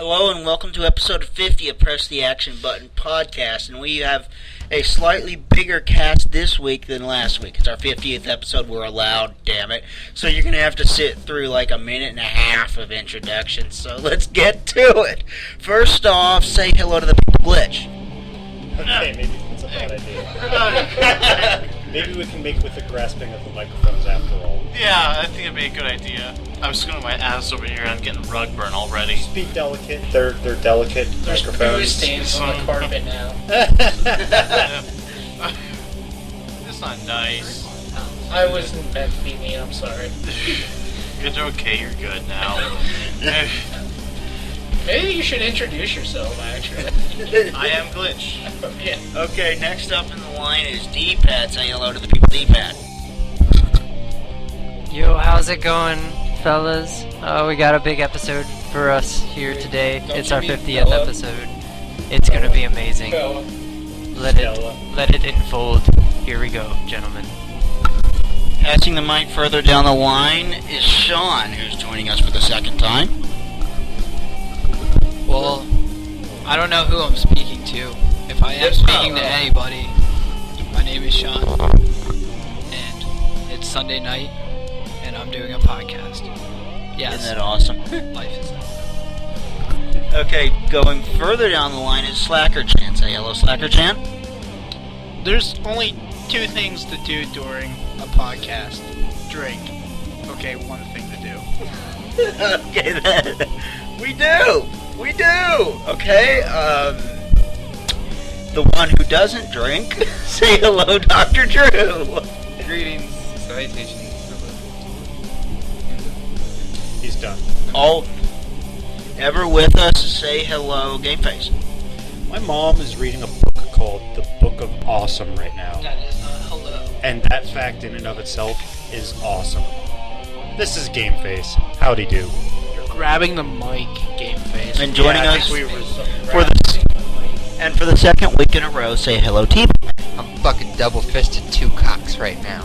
Hello and welcome to episode 50 of Press the Action Button podcast, and we have a slightly bigger cast this week than last week. It's our 50th episode, we're allowed, damn it. So you're going to have to sit through like a minute and a half of introductions, so let's get to it. First off, say hello to the people glitch. Okay, maybe that's a bad idea. Maybe we can make it with the grasping of the microphones after all. Yeah, I think it'd be a good idea. I was screwing my ass over here and I'm getting rug burn already. Just be delicate. They're delicate There's microphones. poo stains on the carpet now. It's not nice. I wasn't meant to be me, I'm sorry. It's okay, you're good now. Maybe you should introduce yourself, actually. I am Glitch. Yeah. Okay, next up in the line is D-Pad. Say hello to the people D-Pad. Yo, how's it going, fellas? We got a big episode for us here today. Don't It's you our mean 50th fella? episode. It's gonna be amazing. Go. Let it unfold. Here we go, gentlemen. Passing the mic further down the line is Sean, who's joining us for the second time. Well, I don't know who I'm speaking to. If I am speaking to anybody, my name is Sean, and it's Sunday night, and I'm doing a podcast. Yes, Isn't that awesome? life is nice. Okay, going further down the line is Slacker Chan. Say hello, Slacker Chan. There's only two things to do during a podcast. Drink. Okay, one thing to do. Okay, then. We do! Okay, the one who doesn't drink, say hello, Dr. Drew. Greetings, salutations. He's done. All ever with us, say hello, Gameface. My mom is reading a book called The Book of Awesome right now. That is not hello. And that fact in and of itself is awesome. This is Gameface. Howdy do. You're grabbing the mic, game face. And joining Yeah, I us think we were for the second week in a row, say hello, T. I'm fucking double-fisted two cocks right now.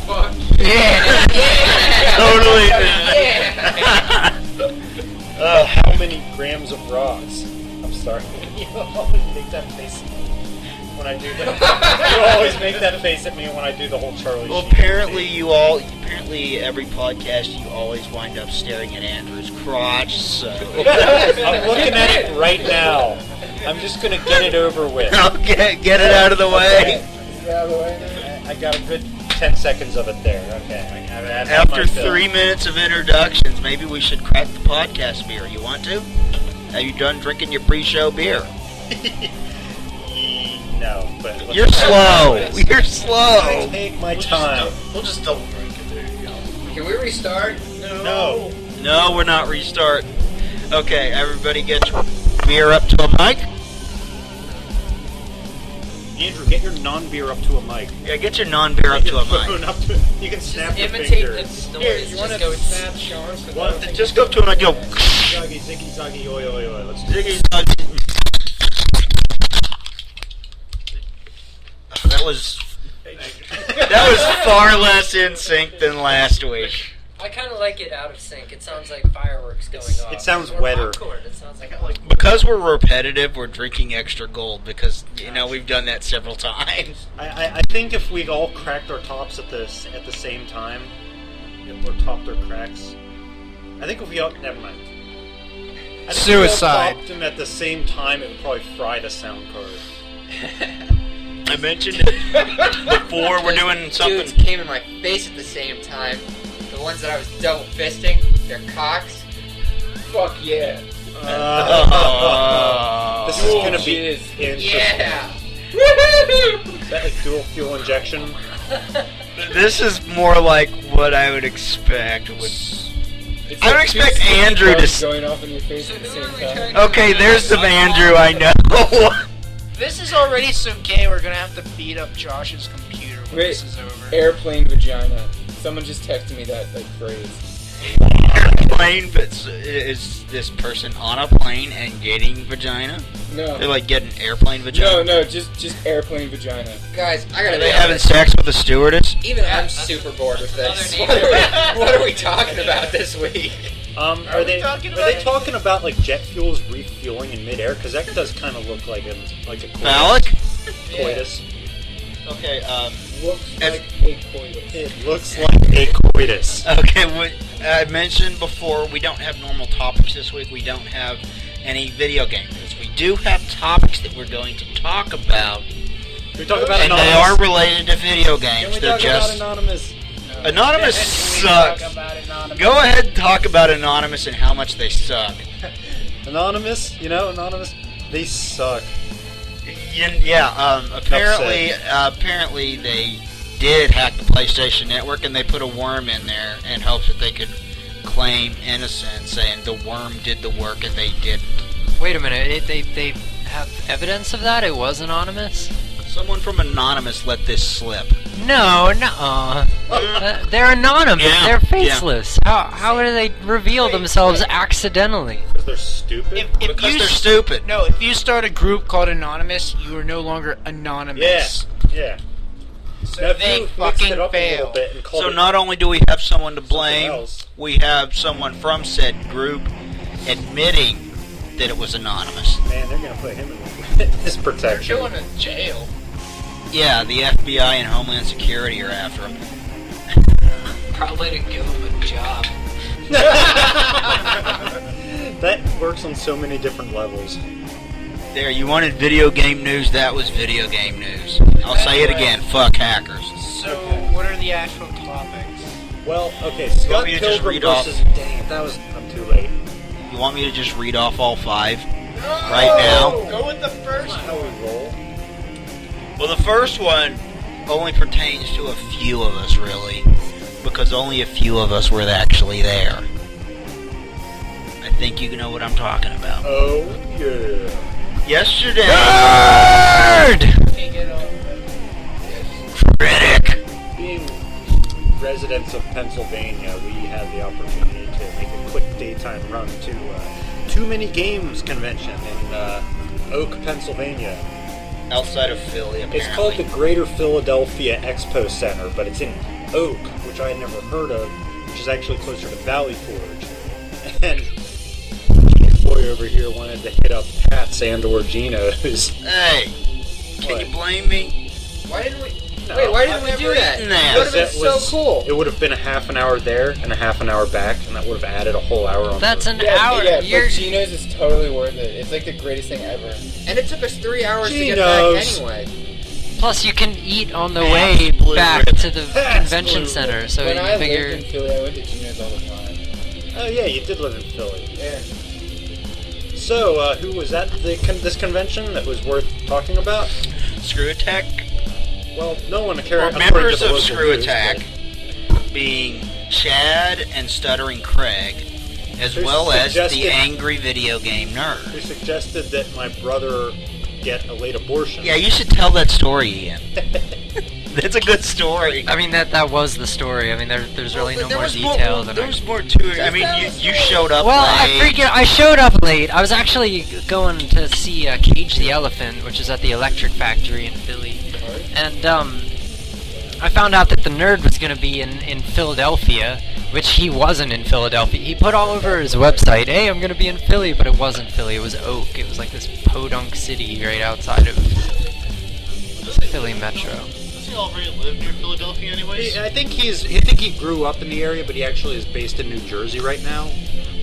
Fuck. Totally. How many grams of rocks? I'm sorry. You always make that face when I do that. You always make that face at me when I do the whole Charlie Well, Sheen apparently thing. apparently every podcast you always wind up staring at Andrew's crotch, so. I'm looking at it right now. I'm just gonna get it over with. Okay, get it out of the way. I got a good 10 seconds of it there. Okay. I've had my After fill. 3 minutes of introductions, maybe we should crack the podcast beer. You want to? Have you done drinking your pre-show beer? No, but let's You're slow. You're slow. I take my time. We'll just double drink it, there you go. Can we restart? No. No, we're not restarting. Okay, everybody get your beer up to a mic. Andrew, get your non-beer up to a mic. Yeah, get your non-beer up to a mic. You can snap your Imitate the fingers. noise. you wanna Just go snap Sean? One, Just go up to him and go. ziggy, ziggy, zaggy, oi, oi, oi. Let's do it. Ziggy zag. That was far less in sync than last week. I kind of like it out of sync. It sounds like fireworks going off. It sounds Or wetter. popcorn. It sounds like Because we're repetitive, we're drinking extra gold because we've done that several times. I think if we all cracked our tops at the same time, or topped our cracks, I think if we all never mind. I think If we all Suicide. topped them at the same time, it would probably fry the sound card. I mentioned it before. We're doing Dudes something. came in my face at the same time. The ones that I was double fisting, their cocks. Fuck yeah. This is gonna be interesting. Yeah. Is that like dual fuel injection? This is more like what I would expect. It's I would expect Andrew to. going off in your face at the same time. Okay, there's the Andrew I know. This is already so gay, we're gonna have to beat up Josh's computer when Wait. this is over. Airplane vagina. Someone just texted me that phrase. Plane, but is this person on a plane and getting vagina? No. They're like getting airplane vagina. No, just airplane vagina. Guys, I gotta Are be they having honest. sex with the stewardess? Even I'm super bored with this. What are we talking about this week? Are they talking about like jet fuels refueling in midair? Because that does kind of look like a Phallic? coitus. Okay, Looks as- like a coitus. It looks like a coitus. Okay, what I mentioned before, we don't have normal topics this week. We don't have any video game news. We do have topics that we're going to talk about, We talk about and anonymous. they are related to video Can games. we They're talk just about anonymous? Anonymous sucks. Go ahead and talk about Anonymous and how much they suck. Anonymous, Anonymous, they suck. Yeah, apparently they did hack the PlayStation Network, and they put a worm in there in hopes that they could claim innocence, saying the worm did the work and they didn't. Wait a minute, they have evidence of that? It was anonymous? Someone from Anonymous let this slip. No, they're anonymous. Yeah, They're faceless. How do they reveal themselves accidentally? Because they're stupid. Because they're stupid. No, if you start a group called Anonymous, you are no longer anonymous. Yeah. So Now, if they you mixed fucking it up a little fail. bit and called So it not only do we have someone to blame, else. we have someone from said group admitting that it was anonymous. Man, they're gonna put him in witness They're protection. going to jail. Yeah, the FBI and Homeland Security are after him. Probably to give them a job. That works on so many different levels. There, you wanted video game news, that was video game news. I'll say it again, fuck hackers. So, what are the actual topics? Well, okay, want Scott me to just Pilgrim read off? versus... Dang it, I'm too late. You want me to just read off all 5 right now? Go with the first That's not how we roll. Well, the first one only pertains to a few of us, really, because only a few of us were actually there. I think you know what I'm talking about. Oh, yeah. Yesterday, critic. Being residents of Pennsylvania, we had the opportunity to make a quick daytime run to Too Many Games convention in Oak, Pennsylvania. Outside of Philly, apparently. It's called the Greater Philadelphia Expo Center, but it's in Oak, which I had never heard of, which is actually closer to Valley Forge. And the boy over here wanted to hit up Pat's and or Gino's. Hey, can What? you blame me? Why didn't we? No. Wait, why didn't we do that? eaten That that. would have been so cool. It would have been a half an hour there and a half an hour back, and that would have added a whole hour on That's the an hour. Yeah, You're, but Gino's is totally worth it. It's like the greatest thing ever. And it took us 3 hours to get Gino's. back anyway. plus, you can eat on the Pass way blue back ribbon. to the Pass convention blue center. So When you I figure. lived in Philly, I went to Gino's all the time. Oh yeah, you did live in Philly. Yeah. So, who was at this convention that was worth talking about? Screw Attack, Well, no one or cared. members of Screw Attack, being Chad and Stuttering Craig, as Who well as the suggested- angry video game Who nerd. suggested that my brother get a late abortion? Yeah, you should tell that story, Ian. That's a good story. I mean, that was the story. I mean, there's really no There more was detail than there I. was more to it. I mean, you showed up Well, late. I showed up late. I was actually going to see Cage the Elephant, which is at the Electric Factory in Philly, and I found out that the nerd was going to be in Philadelphia, which he wasn't in Philadelphia. He put all over his website, "Hey, I'm going to be in Philly," but it wasn't Philly. It was Oak. It was like this podunk city right outside of Philly Metro. Does he already live near Philadelphia anyways? I think he grew up in the area, but he actually is based in New Jersey right now.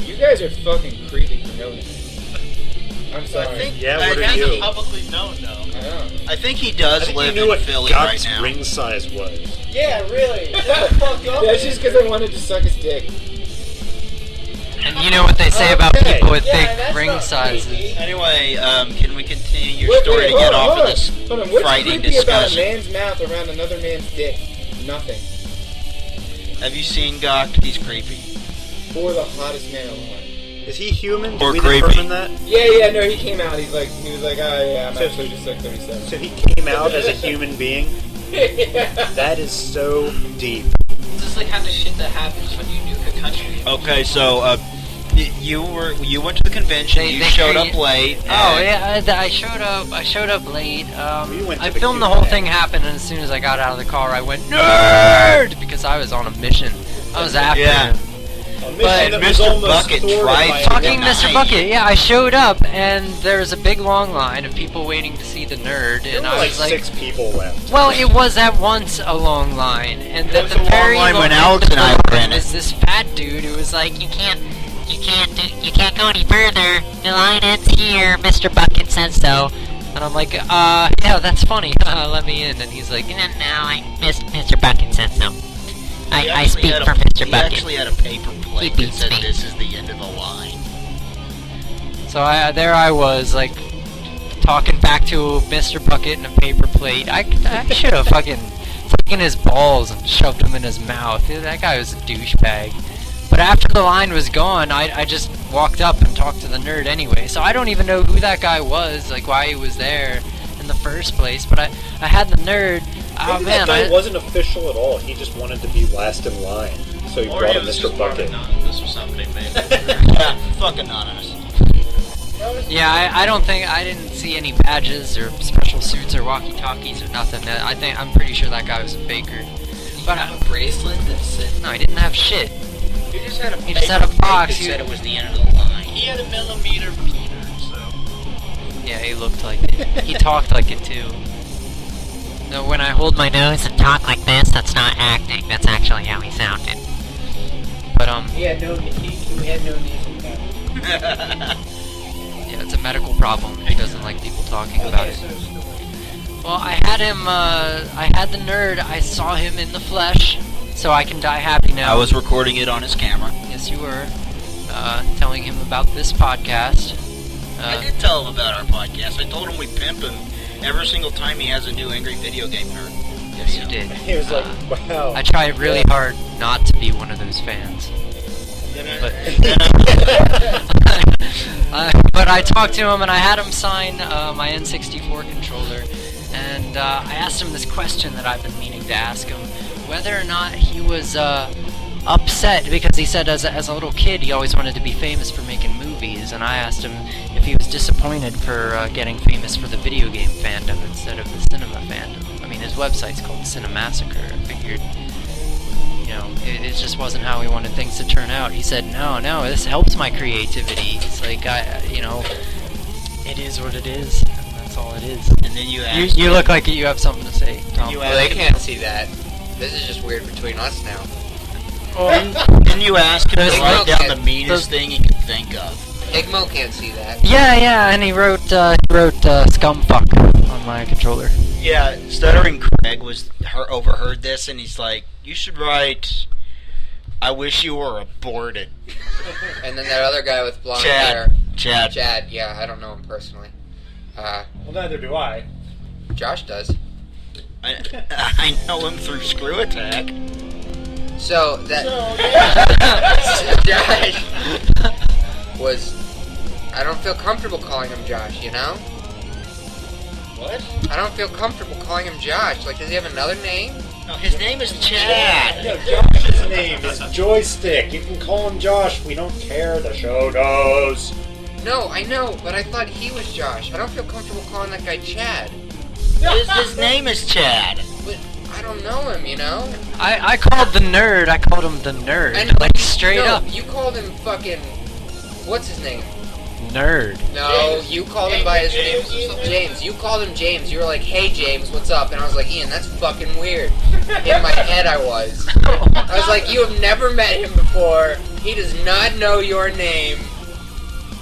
You guys are fucking creepy for knowing that. I'm sorry. I think, Yeah, I what are think you? he- Publicly known now. I know. I think he I does think live you knew in what Philly God's right now. ring size was. Yeah, really. Shut the fuck up. That's just because I wanted to suck his dick. And you know what they say about Okay. people with Yeah, big that's ring not sizes. creepy. Anyway, can we continue your Wait, story to hold get on, off hold of on. this Hold on, what's frightening creepy about a discussion? man's mouth around another man's dick? Nothing. Have you seen Gok? He's creepy. Or the hottest man alive. Is he human? Or Did we creepy. determine that? Yeah, no, he came out. He was like, oh yeah, I'm So- actually just like 37. So he came out as a human being? That is so deep. This is the kind of shit that happens when you nuke a country. Okay, so you went to the convention. You They showed up create- late. Oh and- yeah, I showed up late. We went to I the filmed the Q&A. whole thing happen, and as soon as I got out of the car, I went nerd because I was on a mission. I was after Yeah. him. mission that was Mr. almost Bucket thwarted tried by Fucking Nice. Mr. Bucket, yeah, I showed up and there was a big long line of people waiting to see the nerd, There and were I like was like, 6 people left. well, it was at once a long line, and It at was the a long very line when end Alex of and the I were line in it. was this fat dude who was like, you can't go any further. The line ends here. Mr. Bucket says so. And I'm like, yeah, that's funny. Let me in. And he's like, no, Mr. Bucket says so. He I actually speak had for a- Mr. He Bucket. actually had a paper plate that beats said me. this is the end of the line. So there I was, like, talking back to Mr. Bucket in a paper plate. I should have fucking taken his balls and shoved them in his mouth. That guy was a douchebag. But after the line was gone, I just walked up and talked to the nerd anyway. So I don't even know who that guy was, like why he was there in the first place. But I had the nerd. Oh Maybe man, that guy wasn't official at all. He just wanted to be last in line. So he Or brought he a was Mr. just part Bucket. anonymous or something, maybe. Yeah, fuck anonymous. yeah, I don't think I didn't see any badges or special suits or walkie-talkies or nothing. I'm pretty sure that guy was a faker. But A bracelet that said no, he didn't have shit. He just had a He just had a paper plate box. that said it was the end of the line. He had a millimeter Peter, so. Yeah, he looked like it. He talked like it too. No, when I hold my nose and talk like this, that's not acting. That's actually how he sounded. But He had no nasal cavity. yeah, it's a medical problem. He doesn't like people talking about it. Well, I had him. I had the nerd. I saw him in the flesh, so I can die happy now. I was recording it on his camera. Yes, you were. Telling him about this podcast. I did tell him about our podcast. I told him we pimp him every single time he has a new angry video game nerd. Yes, you did. He was like, wow. I try really hard not to be one of those fans. But, but I talked to him and I had him sign my N64 controller, and I asked him this question that I've been meaning to ask him, whether or not he was upset, because he said as a little kid he always wanted to be famous for making movies, and I asked him if he was disappointed for getting famous for the video game fandom instead of the cinema fandom. I mean, his website's called Cinemassacre. I figured, you know, it just wasn't how he wanted things to turn out. He said, no, this helps my creativity. It's like, it is what it is, and that's all it is. And then you asked You look like you have something to say, Tom. You well, they can't see that. This is just weird between us now. Then you ask him to Those write down the those- meanest thing he could think of. Igmo can't see that. Yeah, and he wrote scumfuck on my controller. Yeah, Stuttering Craig overheard this, and he's like, "You should write, I wish you were aborted." And then that other guy with blonde hair. Chad. Chad, yeah, I don't know him personally. Well, neither do I. Josh does. I know him through Screw Attack. So, that... Josh was... I don't feel comfortable calling him Josh, you know? What? I don't feel comfortable calling him Josh. Like, does he have another name? No, his name is Chad. No, Josh's name is Joystick. You can call him Josh. We don't care. The show knows. No, I know, but I thought he was Josh. I don't feel comfortable calling that guy Chad. His name is Chad. But I don't know him, you know? I called the nerd. I called him the nerd, And like straight no, up you called him fucking... What's his name? nerd. No, you called him by his name. James. You called him James. You were like, hey, James, what's up? And I was like, Ian, that's fucking weird. In my head, I was. I was like, you have never met him before. He does not know your name.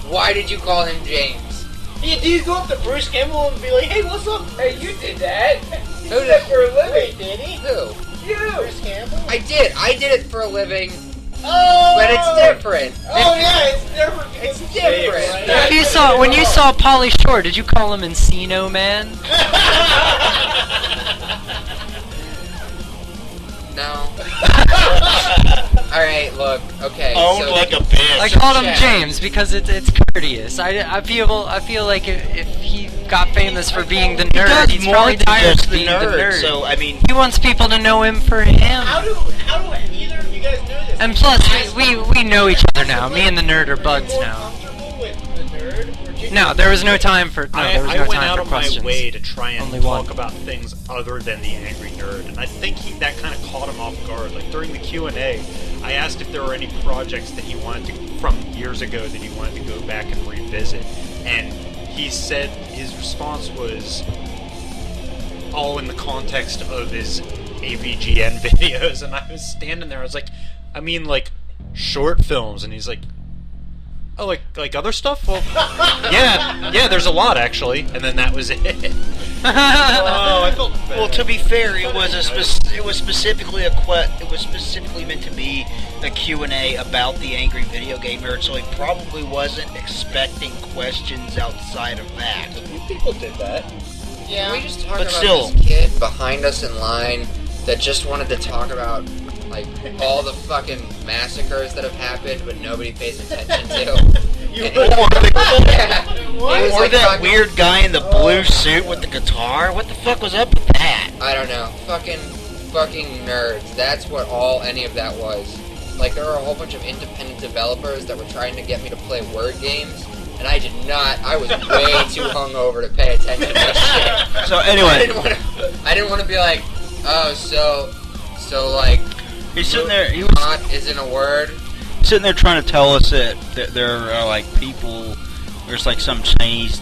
Why did you call him James? Yeah, do you go up to Bruce Campbell and be like, hey, what's up? Hey, you did that. Who You did that for a living. Did he? Who? You. Bruce Campbell? I did. I did it for a living, Oh! but it's different. Oh, yeah, it's different. It's different. When you saw Pauly Shore, did you call him Encino Man? No. Alright, look, okay. Owned so like a bitch. I called him Chad. James because it's courteous. I feel like if he got famous for being the He nerd, does he's more probably than tired just of the being nerd. the nerd. So I mean, He wants people to know him for him. How do either of you guys do this? And plus, we know each other now. Me and the nerd are buds Are you more now. comfortable with the nerd, or do you- No, there was no time for there was I no went time out for of questions. my way to try and Only talk one. about things other than the angry nerd, and I think that kind of caught him off guard. Like during the Q&A, I asked if there were any projects that he wanted to, from years ago, that he wanted to go back and revisit, and he said his response was all in the context of his AVGN videos, and I was standing there, I was like, I mean, like, short films, and he's like, oh, like other stuff? Well, yeah, there's a lot, actually, and then that was it. Oh, I felt bad. Well, to be fair, it was specifically meant to be a Q&A about the Angry Video Game Nerd, so he probably wasn't expecting questions outside of that. A few people did that. Yeah, we just talked But about still. this kid behind us in line that just wanted to talk about like all the fucking massacres that have happened, but nobody pays attention to. Or that weird guy in the blue suit with the guitar. What the fuck was up with that? I don't know. Fucking nerds. That's what any of that was. Like, there were a whole bunch of independent developers that were trying to get me to play word games, and I did not. I was way too hungover to pay attention to this shit. So anyway, I didn't want to be like, oh, so like, he's sitting there. He not isn't a word. sitting there trying to tell us that there are like people. There's like some Chinese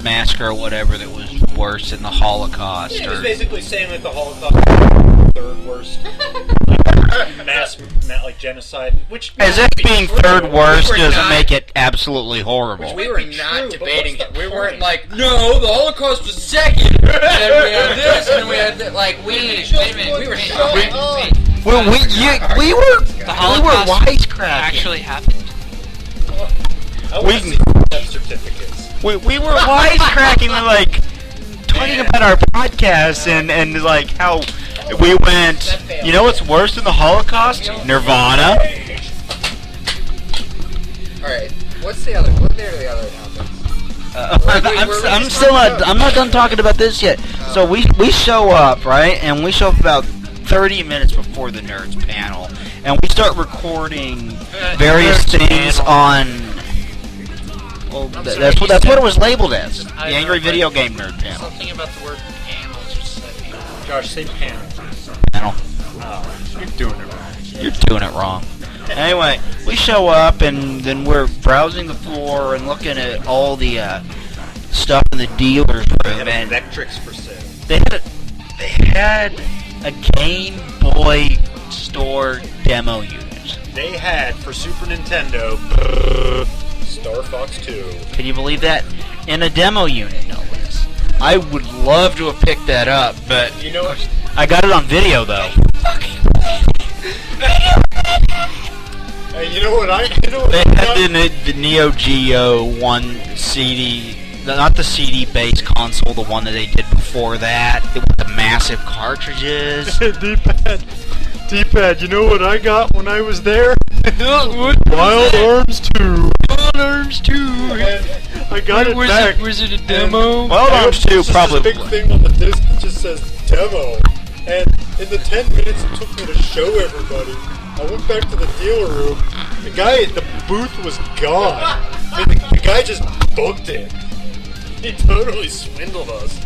massacre or whatever that was worse than the Holocaust. Yeah, he or, was basically saying that the Holocaust was the third worst like genocide, which as if being third worst doesn't make it absolutely horrible. We were not debating it. We weren't like, no, the Holocaust was second. And then we had this, and then we had that. Like, wait a minute. We were showing. The We were Holocaust wisecracking. actually happened. I want to see death certificates. We were wisecracking. We're like talking about our podcast and like how we went. You know what's worse than the Holocaust? Nirvana. All right. What are the other announcements? I'm not done talking about this yet. So we show up, right, and we show up about 30 minutes before the Nerds panel, and we start recording various things on. Well, that's what it was labeled as. The Angry Video Game Nerd panel. Something about the word panels or something. Josh, say panel. Panel. Oh, you're doing it wrong. You're doing it wrong. Anyway, we show up and then we're browsing the floor and looking at all the stuff in the dealer's They room, had and electrics for sale. they had a Game Boy store demo unit. They had for Super Nintendo Star Fox 2. Can you believe that? In a demo unit, no less. I would love to have picked that up, but You know what? I got it on video though. Hey, you know what They had the Neo Geo 1 CD, not the CD-based console, the one that they did before that, with the massive cartridges. D-pad, you know what I got when I was there? Wild Arms 2. Wild Arms 2. I got it back. Was it a demo? Wild Arms 2 probably. There's this big thing on the disc that just says demo. And in the 10 minutes it took me to show everybody, I went back to the dealer room. The guy at the booth was gone. And the guy just booked it. He totally swindled us.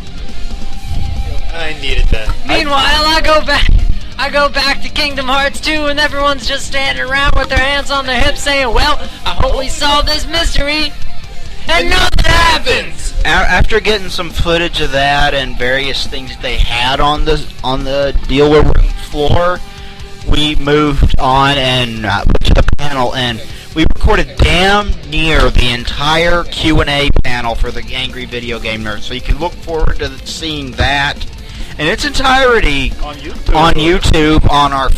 I needed that. Meanwhile, I go back to Kingdom Hearts 2 and everyone's just standing around with their hands on their hips saying, well, I hope we solve this mystery. And nothing happens! After getting some footage of that and various things that they had on the dealer room floor, we moved on and went to the panel, and we recorded damn near the entire Q&A panel for the Angry Video Game Nerd. So you can look forward to seeing that in its entirety On YouTube. on our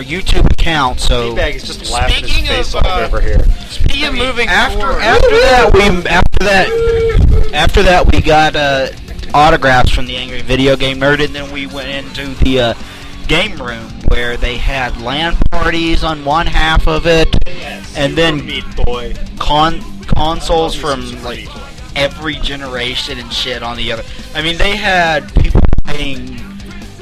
YouTube account. So D-bag is just laughing Speaking his face of, off over here. Speaking of moving forward, after that we got autographs from the Angry Video Game Nerd, and then we went into the game room where they had LAN parties on one half of it, and then Meat Boy. consoles from like every generation and shit on the other. I mean, they had people playing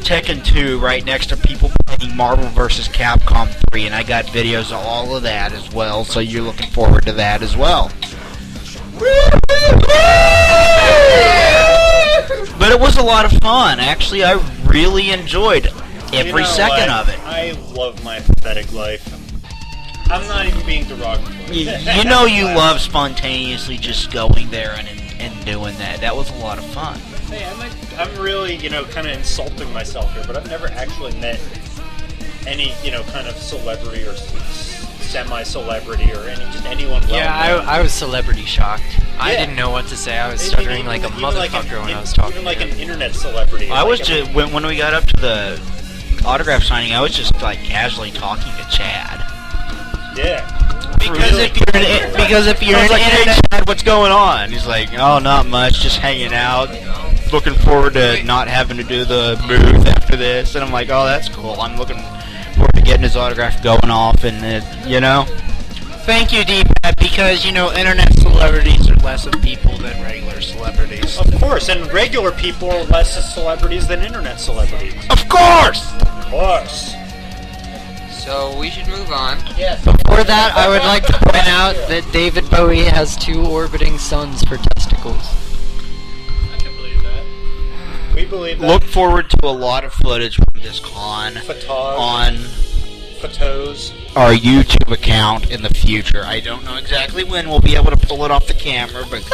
Tekken 2 right next to people playing Marvel vs. Capcom 3, and I got videos of all of that as well, so you're looking forward to that as well. But it was a lot of fun. Actually, I really enjoyed every second of it. I love my pathetic life. I'm not even being derogatory. You know you love spontaneously just going there and doing that. That was a lot of fun. Hey, I'm really, kind of insulting myself here, but I've never actually met any, kind of celebrity or semi-celebrity or anyone well. Yeah, I was celebrity shocked. I didn't know what to say. I was stuttering like a motherfucker when I was talking. Even like an internet celebrity. I was just when we got up to the autograph signing, I was just like casually talking to Chad. Yeah. Because if you're like, hey Chad, what's going on? He's like, oh, not much, just hanging out. Looking forward to not having to do the booth after this. And I'm like, oh, that's cool. I'm looking forward to getting his autograph going off, and Thank you, D-Pad, because, internet celebrities are less of people than regular celebrities. Of course, and regular people are less celebrities than internet celebrities. Of course! Of course. So we should move on. Yes. Before that, I would like to point out that David Bowie has 2 orbiting suns for testicles. I can believe that. We believe that. Look forward to a lot of footage from this con on Photos. our YouTube account in the future. I don't know exactly when we'll be able to pull it off the camera because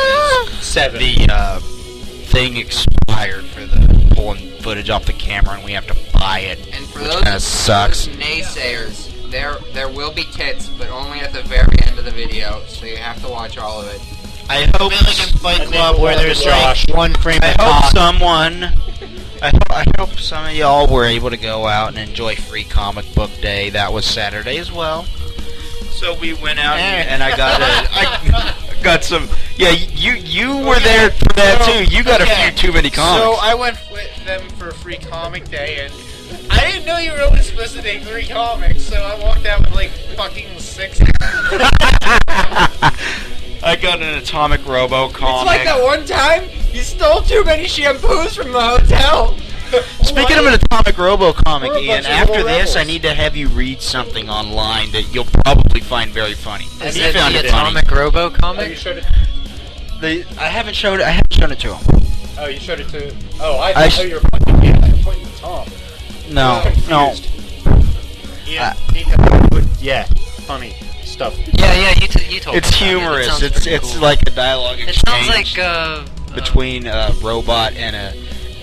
the thing expired for the pulling footage off the camera, and we have to buy it. And for which those, kind of sucks. those naysayers, there will be tits, but only at the very end of the video, so you have to watch all of it. I hope American Fight Club where there's Josh. like one frame I of hope cock. I hope some of y'all were able to go out and enjoy Free Comic Book Day. That was Saturday as well. So we went out and I got some. Yeah, you were there for that too. You got a few too many comics. So I went with them for Free Comic Day, and I didn't know you were only supposed to take 3 comics, so I walked out with like fucking 6. I got an Atomic Robo comic. It's like that one time you stole too many shampoos from the hotel. Speaking of an Atomic Robo comic, We're a Ian, bunch of after little this, I rebels. need to have you read something online that you'll probably find very funny. Is You it found the it Atomic Robo Oh, you comic? showed it. I haven't shown it to him. Oh, you showed it to. Oh, I I thought you were pointing at me. I was pointing to Tom. No. Yeah, funny stuff. Yeah, you told It's me about it. It humorous. sounds It's pretty cool. like a dialogue It exchange sounds like between a robot and a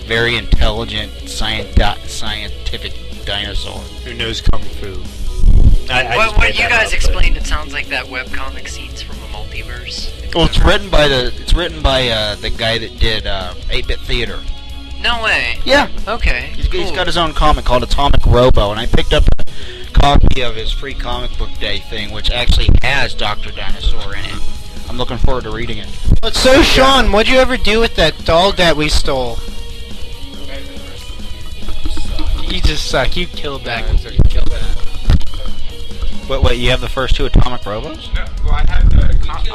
very intelligent scientific dinosaur. Who knows kung fu? I just what made you that guys up, explained, it sounds like that webcomic scenes from a multiverse. Well, it's written by the guy that did 8-Bit Theater. No way. Yeah, Okay. he's cool. got his own comic called Atomic Robo, and I picked up a copy of his Free Comic Book Day thing, which actually has Dr. Dinosaur in it. I'm looking forward to reading it. So Sean, what'd you ever do with that dog that we stole? You just suck. You killed that. Wait, you have the first 2 Atomic Robos? No, well, I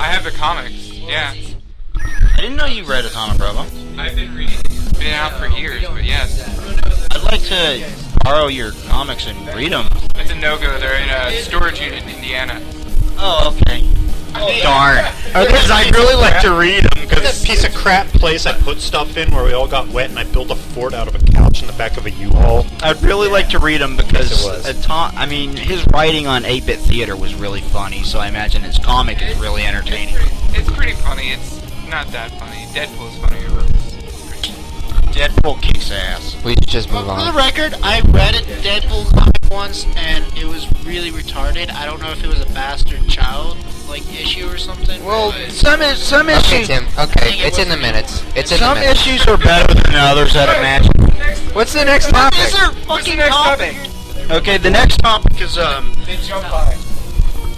have the comics. Yeah, I didn't know you read Atomic Robo. I've been reading. It's been out for years, but yes, I'd like to borrow your comics and read them. it's a no-go. They're in a storage unit in Indiana. Oh, okay. Darn. Because I'd really like to read them. Because that piece of crap place I put stuff in where we all got wet and I built a fort out of a couch in the back of a U-Haul. I'd really like to read them because Yes, it was. his writing on 8-Bit Theater was really funny, so I imagine his comic is really entertaining. It's pretty funny. It's not that funny. Deadpool's funnier, but Deadpool kicks ass. We should just move For the on. record, I read a Deadpool comic once, and it was really retarded. I don't know if it was a bastard child issue or something. Well, but- some Okay, issues Tim. Okay, it's in the minutes. It's in the some minutes. issues are better than others at a match. What's the next topic? Fucking topic. Okay, the next topic is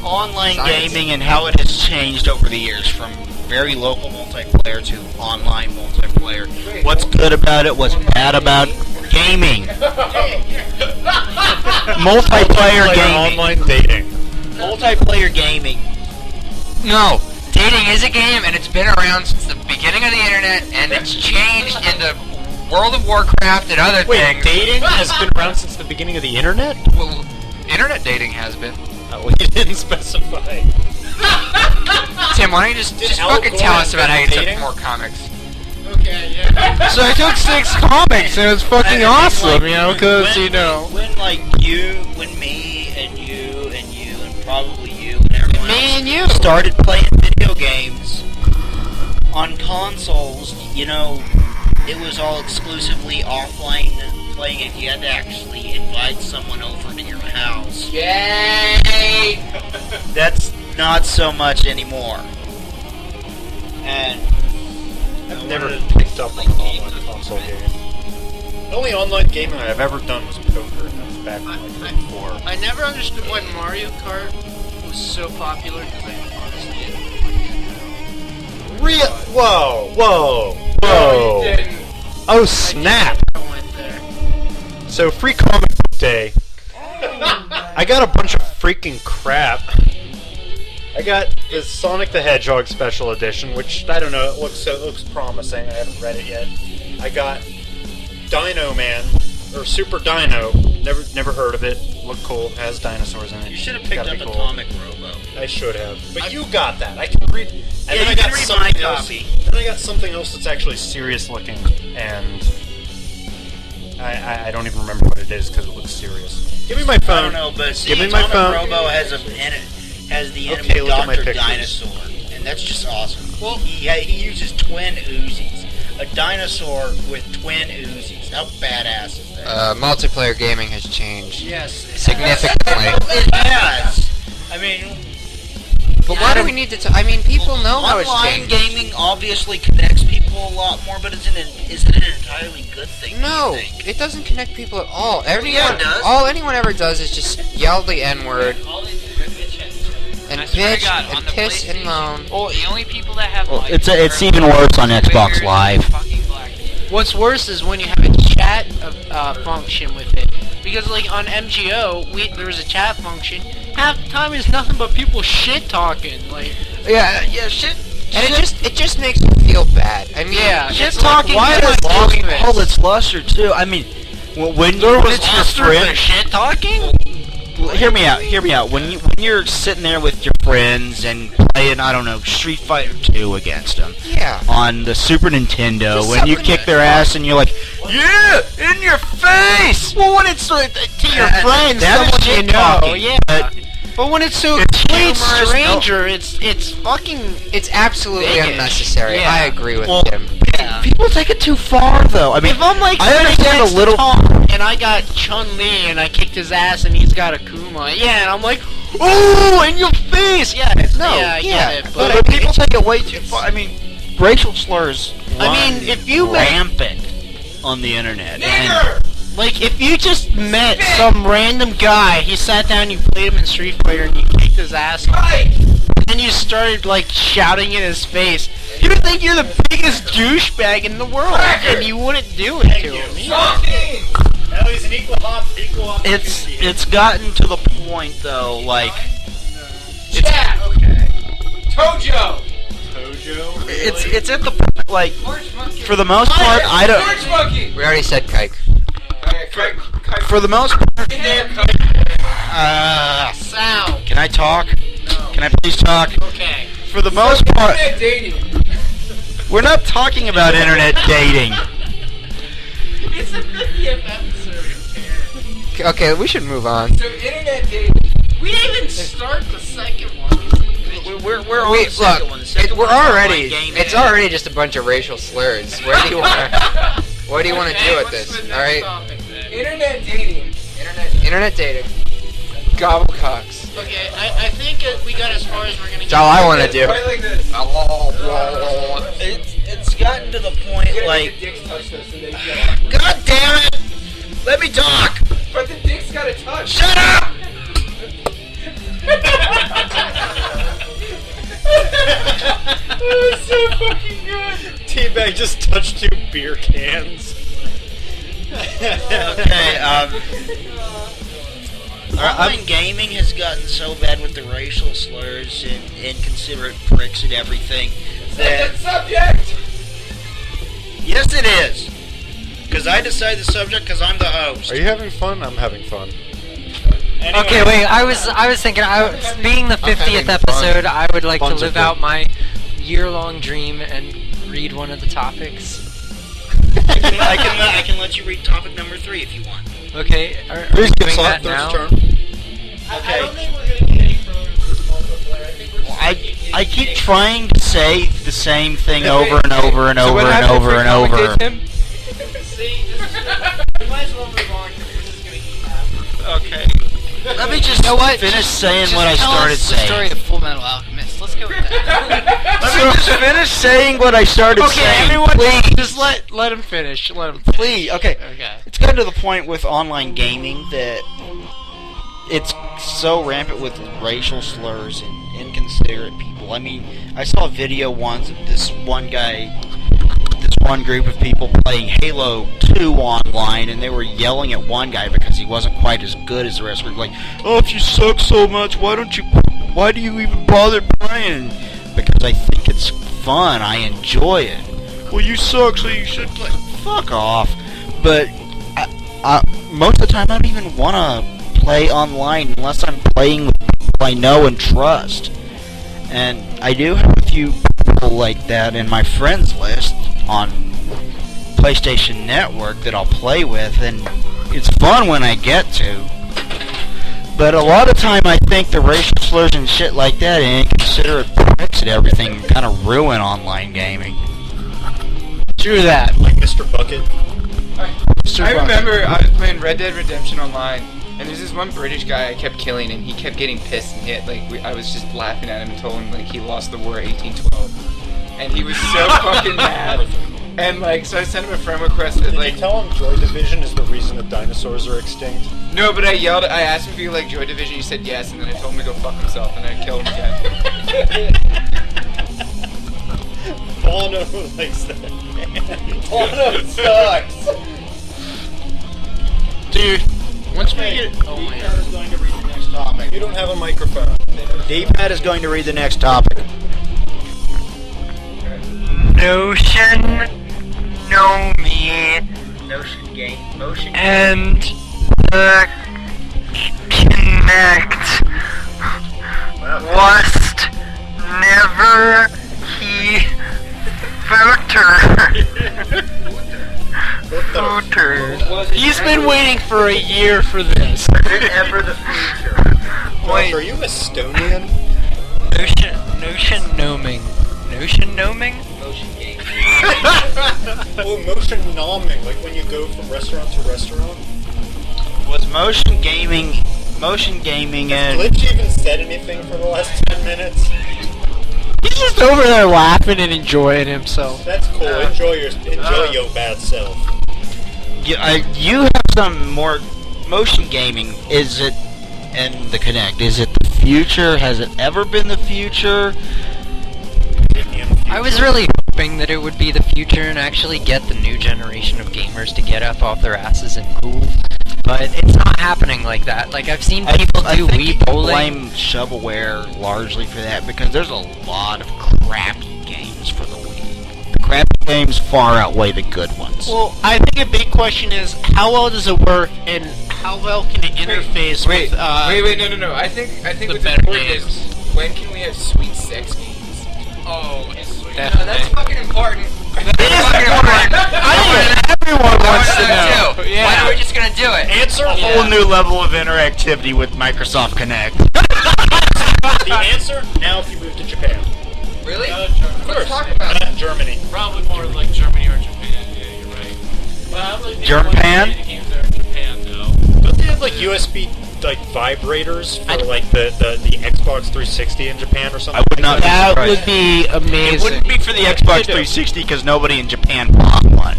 online Science. gaming and how it has changed over the years from very local multiplayer to online multiplayer. What's good about it? What's bad about gaming? Multiplayer gaming. Online dating. Multiplayer gaming. No, dating is a game, and it's been around since the beginning of the internet, and it's changed into World of Warcraft and other Wait, things. dating has been around since the beginning of the internet? Well, internet dating has been. Oh, well, you didn't specify. Tim, why don't you just Al fucking Gore tell us about how you took dating? more comics? Okay, yeah. So I took 6 comics and it was fucking awesome, because, when me and you and probably everyone Me else and you. started playing video games on consoles, it was all exclusively offline playing. If you had to actually invite someone over to your house, Yay! that's not so much anymore. And I've never picked up on an online console game. The only online gaming I've ever done was poker, and that was back in like 4. I never understood why Mario Kart was so popular because I honestly didn't. Whoa! Oh snap! I went there. So free comic book day. I got a bunch of freaking crap. I got the Sonic the Hedgehog special edition, which I don't know. It looks promising. I haven't read it yet. I got Dino Man or Super Dino. Never heard of it. Looked cool. Has dinosaurs in it. you should have picked Gotta up be cool. Atomic Robo. I should have. But you got that. I can read. And Yeah, then I you got can read something my else. copy. Then I got something else that's actually serious looking, and I don't even remember what it is because it looks serious. Give me my I phone. don't know, but see, Give me my Atomic phone. Robo has the enemy Okay, look at my Dr. pictures. Dinosaur, and that's just awesome. Well, he uses twin Uzis. A dinosaur with twin Uzis. How badass is that? Multiplayer gaming has changed Yes. significantly. It has. I mean, But why do we need to? I mean, people know how it's online changed. gaming obviously connects people a lot more, but is it an entirely good thing? No, do you think? it doesn't connect people at all. Yeah, it does. All anyone ever does is just yell the N-word and I swear to bitch God, and on the piss and moan. Well, the only people that have Well, like it's even worse on Xbox Wiggers Live. and fucking black people. What's worse is when you have a chat function with it. Because like on MGO, there was a chat function. Half the time it's nothing but people shit talking. Like Yeah, shit. And it just makes you feel bad. I mean, Yeah, Shit it's talking. like, why has am I lost doing this? all its luster too. I mean, when it's your friend, shit talking. hear me out. When you're sitting there with your friends and playing, I don't know, Street Fighter 2 against them yeah. on the Super Nintendo, Just when you something kick their ass and you're like, yeah, in your face. Well, when it's to your friends, someone that's you shit know, talking. yeah. But when it's to a It's complete humorous, stranger, it's fucking. It's absolutely Bigot. unnecessary. Yeah. I agree with Well, him. people take it too far, though. I mean, If I'm like I understand a next to little. Tom, and I got Chun-Li and I kicked his ass and he's got Akuma, yeah, and I'm like, ooh, in your face, yeah, I yeah, get it, But but people take it way too far. I mean, racial slurs. I mean, run if you met- rampant on the internet. like if you just met some random guy, he sat down, you played him in Street Fighter, and you kicked his ass, and you started like shouting in his face, you would think you're the biggest douchebag in the world, and you wouldn't do it to him. Now he's an equal opportunity. It's gotten to the point though, like Tojo! it's at the point, like for the most part, I don't. Monkey! We already said kike. For the most part, Sound. can I talk? Can I please talk? Okay. For the most part, dating. we're not talking about internet dating. It's the 50th episode. Okay, we should move on. So internet dating. We didn't even start the second one. We're on Wait, the second look, one. The second we're one's online already. gaming. It's already just a bunch of racial slurs. What do you want? What do you want to do with this? All right, Internet dating. internet dating. Gobblecocks. Okay, I think we got as far as we're gonna That's all I want to do. Right like this. It's gotten to the point like, Dicks touch those so they get. God damn it! Let me talk! But the dick's gotta touch. Shut up! That's so fucking good. Teabag just touched 2 beer cans. Okay, online gaming has gotten so bad with the racial slurs and inconsiderate pricks and everything that Subject! yes, it is. Because I decide the subject because I'm the host. Are you having fun? I'm having fun. Anyway, Okay, wait. I was thinking, being the 50th having episode, I would like to Fun's live okay. out my year-long dream and read one of the topics. I can let you read topic number 3 if you want. Okay, are Please we get doing that Thirst now? turn. Okay. think we're gonna get any further with this multiplayer. I keep trying to say the same thing over and over and So over what and happened if over we and over. commentate him? Okay. Let me just finish saying what I started saying. The story of Full Metal Alchemist. Let's go with that. Let me just finish saying what I started saying. Everyone, please. just let him finish. Let him. Please, okay. Okay. It's gotten to the point with online gaming that it's so rampant with racial slurs and inconsiderate people. I mean, I saw a video once of this one group of people playing Halo 2 online, and they were yelling at one guy because he wasn't quite as good as the rest of them. Like, oh, if you suck so much, why do you even bother playing? Because I think it's fun. I enjoy it. Well, you suck, so you should play. Fuck off. But most of the time, I don't even want to play online unless I'm playing with people I know and trust. And I do have a few people like that in my friends list on PlayStation Network that I'll play with, and it's fun when I get to. But a lot of time I think the racial slurs and shit like that and inconsiderate pricks and everything kind of ruin online gaming. True that. Like Mr. Bucket. I remember I was playing Red Dead Redemption Online, and there's this one British guy I kept killing, and he kept getting pissed and hit. I was just laughing at him and told him like he lost the war 1812. And he was so fucking mad. And so I sent him a friend request that Did you tell him Joy Division is the reason that dinosaurs are extinct? No, but I asked him if he liked Joy Division, he said yes, and then I told him to go fuck himself, and I killed him again. Bono likes that. Bono sucks. Dude, once we get... Oh my D-Pad is going to read the next topic. You don't have a microphone. D-Pad is going to read the next topic. Notion, know me, Notion game, motion and the Connect was never he filter. He's been waiting for a year for this. ever the future. Wait, are you Estonian? Notion noming. Notion noming? Motion game. Oh, motion nomming, like when you go from restaurant to restaurant. Was motion gaming and Glitch even said anything for the last 10 minutes? He's just over there laughing and enjoying himself. That's cool. Enjoy your bad self. you have some more motion gaming. Is it and the Kinect? Is it the future? Has it ever been the future? I was really hoping that it would be the future and actually get the new generation of gamers to get up off their asses and move. But it's not happening like that. Like, I've seen people do Wii bowling. I blame shovelware largely for that because there's a lot of crappy games for the Wii. The crappy games far outweigh the good ones. Well, I think a big question is how well does it work and how well can it interface Wait, with no. I think the what's better important games. is when can we have sweet sex games? Oh, it's sweet. No, that's fucking important. Everyone wants to know. Why are we just gonna do it? Answer a whole new level of interactivity with Microsoft Kinect. The answer, now if you move to Japan. Really? Of course. Let's talk about it. Germany. Probably more like Germany or Japan. Yeah, you're right. Well, I Japan? Games are in Japan though. Don't they have like USB like vibrators for like the Xbox 360 in Japan or something? I would not. That be would be amazing. It wouldn't be for the Xbox 360 because nobody in Japan bought one.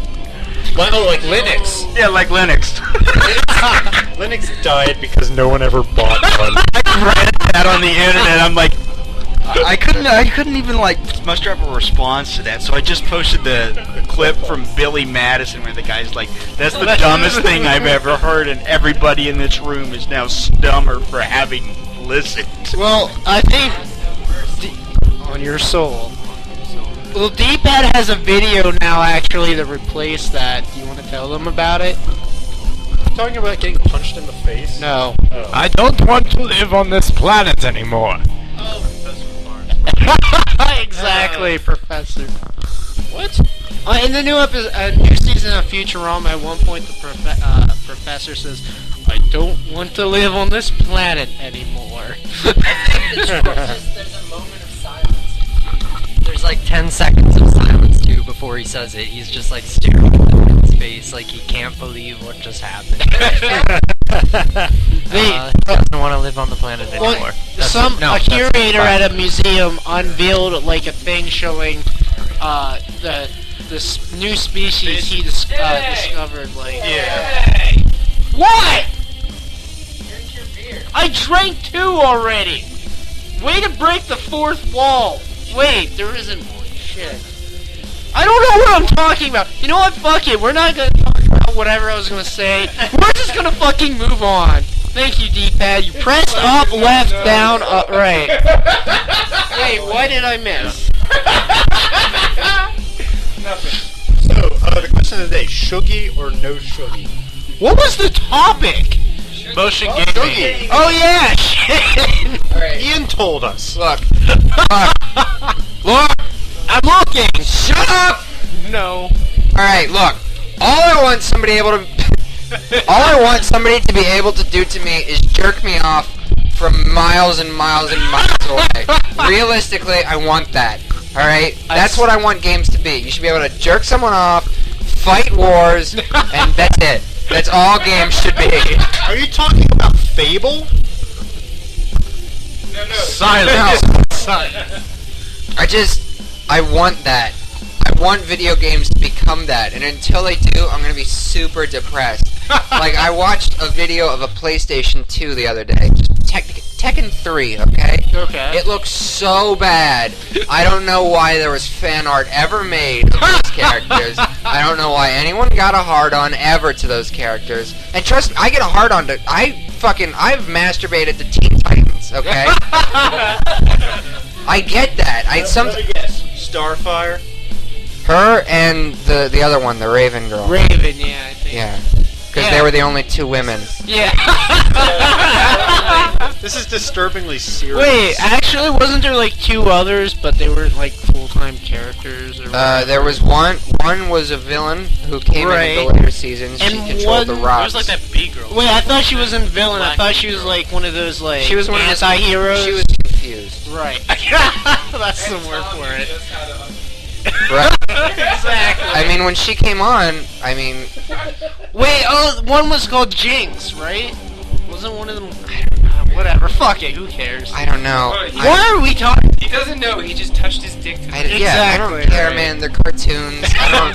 Oh, like Linux. Yeah, like Linux. Linux died because no one ever bought one. I read that on the internet. I'm like, I couldn't even like muster up a response to that. So I just posted the clip from Billy Madison where the guy's like, "That's the dumbest thing I've ever heard," and everybody in this room is now stummer for having listened. Well, I think on your soul. Well, D-pad has a video now actually that replaced that. Do you want to tell them about it? Talking about getting punched in the face? No. Oh. I don't want to live on this planet anymore. Exactly, Professor. What? In the new season of Futurama, at one point the professor says, "I don't want to live on this planet anymore." There's a moment of silence. There's like 10 seconds of silence too before he says it. He's just like staring at his face like he can't believe what just happened. He doesn't want to live on the planet anymore. A curator at a museum unveiled like a thing showing this new species he discovered. Like, Yeah. what? I drank 2 already. Way to break the 4th wall. Wait, there isn't one. Shit. I don't know what I'm talking about. You know what? Fuck it. We're not gonna talk about whatever I was gonna say. We're just gonna fucking move on. Thank you, D-pad. You pressed up, left, down, up, right. Wait, what did I miss? Nothing. So, the question of the day, Shuggy or no Shuggy? What was the topic? Motion gaming. Oh yeah, shit. Alright. Ian told us. Look. Look, I'm looking. Shut up! No. Alright, look. All I want somebody to be able to do to me is jerk me off from miles and miles and miles away. Realistically, I want that. Alright? That's what I want games to be. You should be able to jerk someone off, fight wars, and that's it. That's all games should be. Are you talking about Fable? Silence. I want that. I want video games to become that, and until they do, I'm gonna be super depressed. Like, I watched a video of a PlayStation 2 the other day. Tekken 3, okay? Okay. It looks so bad. I don't know why there was fan art ever made of those characters. I don't know why anyone got a hard-on ever to those characters. And trust me, I get a hard-on to... I've masturbated to Teen Titans, okay? I get that. Let me guess. Starfire? Her and the other one, the Raven girl. Raven, yeah, I think. Yeah. Because they were the only 2 women. Yeah. This is disturbingly serious. Wait, actually, wasn't there like 2 others, but they weren't like full-time characters? Or whatever? There was one. One was a villain who came in the later seasons. And she controlled the one- rocks. There's like that B girl. Wait, I thought she wasn't villain. I thought she was like one of those like She was one of those- anti-heroes. She was confused. Right. That's the word for it. Right. Exactly. I mean, when she came on, I mean, Wait, one was called Jinx, right? Wasn't one of them? I don't know. Whatever. Fuck it. Who cares? I don't know. Why are we talking? He doesn't know. He just touched his dick to Yeah, I Exactly, don't care, right. man. They're cartoons. I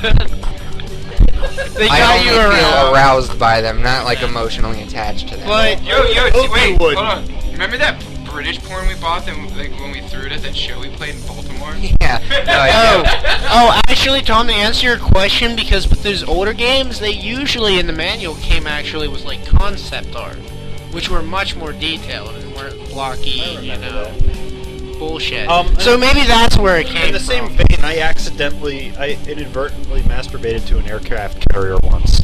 They I got only you feel around. aroused by them, not like emotionally attached to them. But Yo, wait, would. hold on. Remember that British porn we bought that, like, when we threw it at that show we played in Baltimore? Yeah. Actually, Tom, to answer your question, because with those older games, they usually in the manual came actually with like concept art, which were much more detailed and weren't blocky, bullshit. So maybe that's where it came In the from. same vein, I inadvertently masturbated to an aircraft carrier once.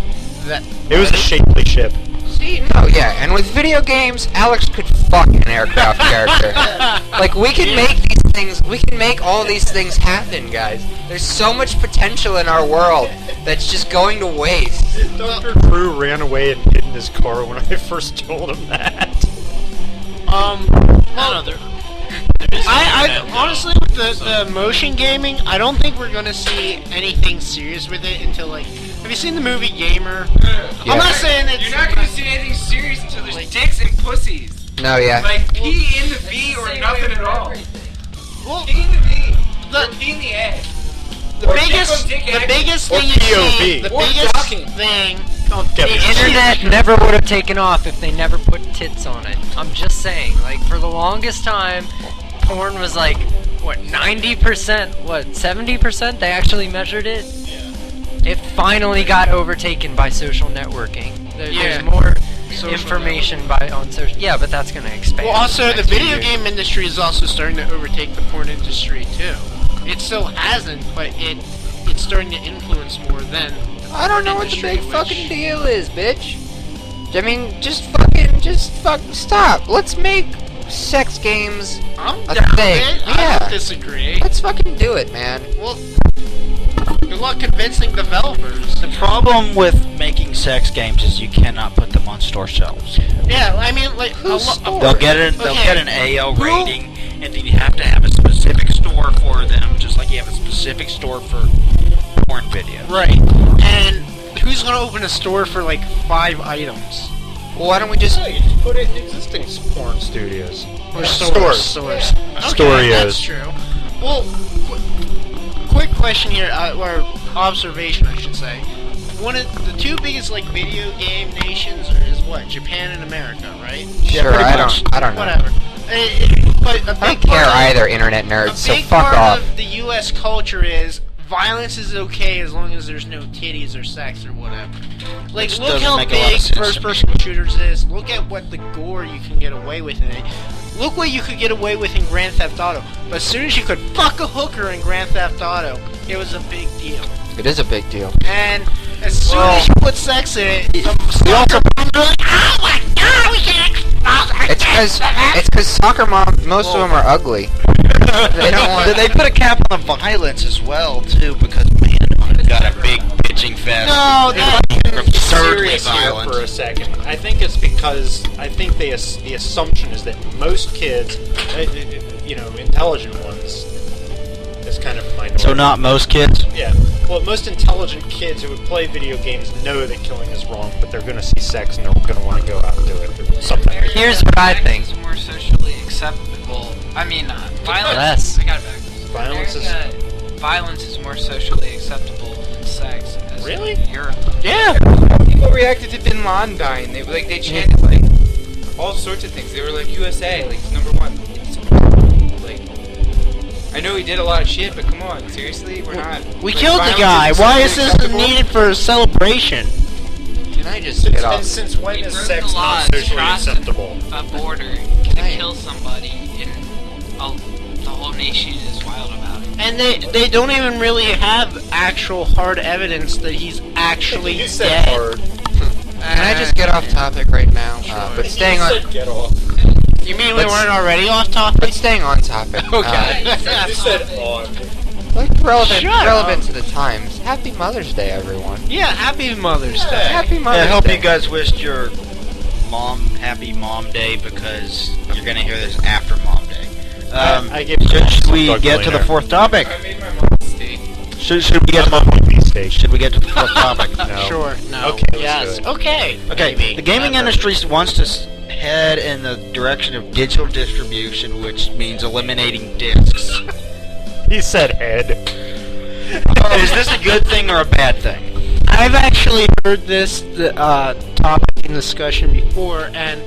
It was a shapely ship. See, no, yeah, and with video games, Alex could fuck an aircraft character. Like, we can make these things, we can make all these things happen, guys. There's so much potential in our world that's just going to waste. Dr. Drew ran away and hid in his car when I first told him that. I honestly, with the motion gaming, I don't think we're gonna see anything serious with it until like. Have you seen the movie Gamer? Yeah. I'm not saying it's. You're not gonna see anything serious until there's dicks and pussies. No, yeah. Like, pee in the V or nothing at all. Well, Pee in the V. Or pee in the A. the Or biggest dick on dick thing Or you POV. see, the Or biggest docking. thing. Get The me. internet never would have taken off if they never put tits on it. I'm just saying, like, for the longest time, porn was like, what, 90%? What, 70%? They actually measured it? It finally got overtaken by social networking. There's more information on social. Yeah, but that's gonna expand. Well, also in the next few video years. game industry is also starting to overtake the porn industry too. It still hasn't, but it's starting to influence more than. I don't know what the industry, big which- fucking deal is, bitch. I mean, just fucking stop. Let's make sex games I'm a down with thing. it. I Yeah. don't disagree. Let's fucking do it, man. Well, Good luck convincing developers. The problem with making sex games is you cannot put them on store shelves. Yeah, I mean, like, They'll get an AL rating, and then you have to have a specific store for them, just like you have a specific store for porn videos. Right. And who's gonna open a store for like 5 items? Well, why don't we just... You just put it in existing porn studios. Or Stores. Okay, Storios. that's true. Well, quick question here, or observation, I should say. One of the 2 biggest like video game nations is what? Japan and America, right? Sure, I don't know. Whatever. But a big I don't care part of- either, internet nerds, A so big fuck part off. of the U.S. culture is violence is okay as long as there's no titties or sex or whatever. Like, Which look doesn't how make a lot of big sense to first-person shooters is. Look at what the gore you can get away with in it. Look what you could get away with in Grand Theft Auto. But as soon as you could fuck a hooker in Grand Theft Auto, it was a big deal. It is a big deal. And as soon as you put sex in it, soccer moms are like, oh my god, we can't expose It's because soccer moms, most of them are ugly. They don't want... They put a cap on the violence as well, too, because man, I've got a big bitching fest. No, that's absurdly Serious here violent. for a second. I think it's because the assumption is that most kids, intelligent ones, is kind of a minority. So not most kids? Yeah. Well, most intelligent kids who would play video games know that killing is wrong, but they're going to see sex and they're going to want to go out and do it. Or something. Here's what I think. It's more socially acceptable. I mean, violence. Less. I got it back. Violence is... Violence is more socially acceptable than sex. As Really? in Europe. Yeah. People reacted to Bin Laden dying. They chanted like all sorts of things. They were like USA, like #1. Like, I know he did a lot of shit, but come on, seriously, we're not. We like, killed the violence guy. isn't Why is socially this acceptable? needed for a celebration? Can I just get off? Since when He is broke sex the law not and socially crossed acceptable? a border to kill somebody, and the whole nation is wild about it. And they don't even really have actual hard evidence that he's actually You said dead. hard. Can I just get off topic right now? But staying You on... said get off. You mean we Let's- weren't already off topic? But staying on topic. Okay. You said on. Like relevant Shut to the times. Happy Mother's Day, everyone. Yeah, happy Mother's Day. Happy Mother's I hope Day. you guys wished your mom happy Mom Day, because you're gonna hear this after Mom Day. I gave you Should some we Doug get to the Liner. 4th topic? I made my mom steak. Should we get to I'm the on beefsteak. Should we get to the 4th topic? No. Sure. No. Okay, let's Yes. do it. Okay. Okay, Maybe. the gaming industry wants to head in the direction of digital distribution, which means eliminating discs. He said head. Is this a good thing or a bad thing? I've actually heard this topic in discussion before, and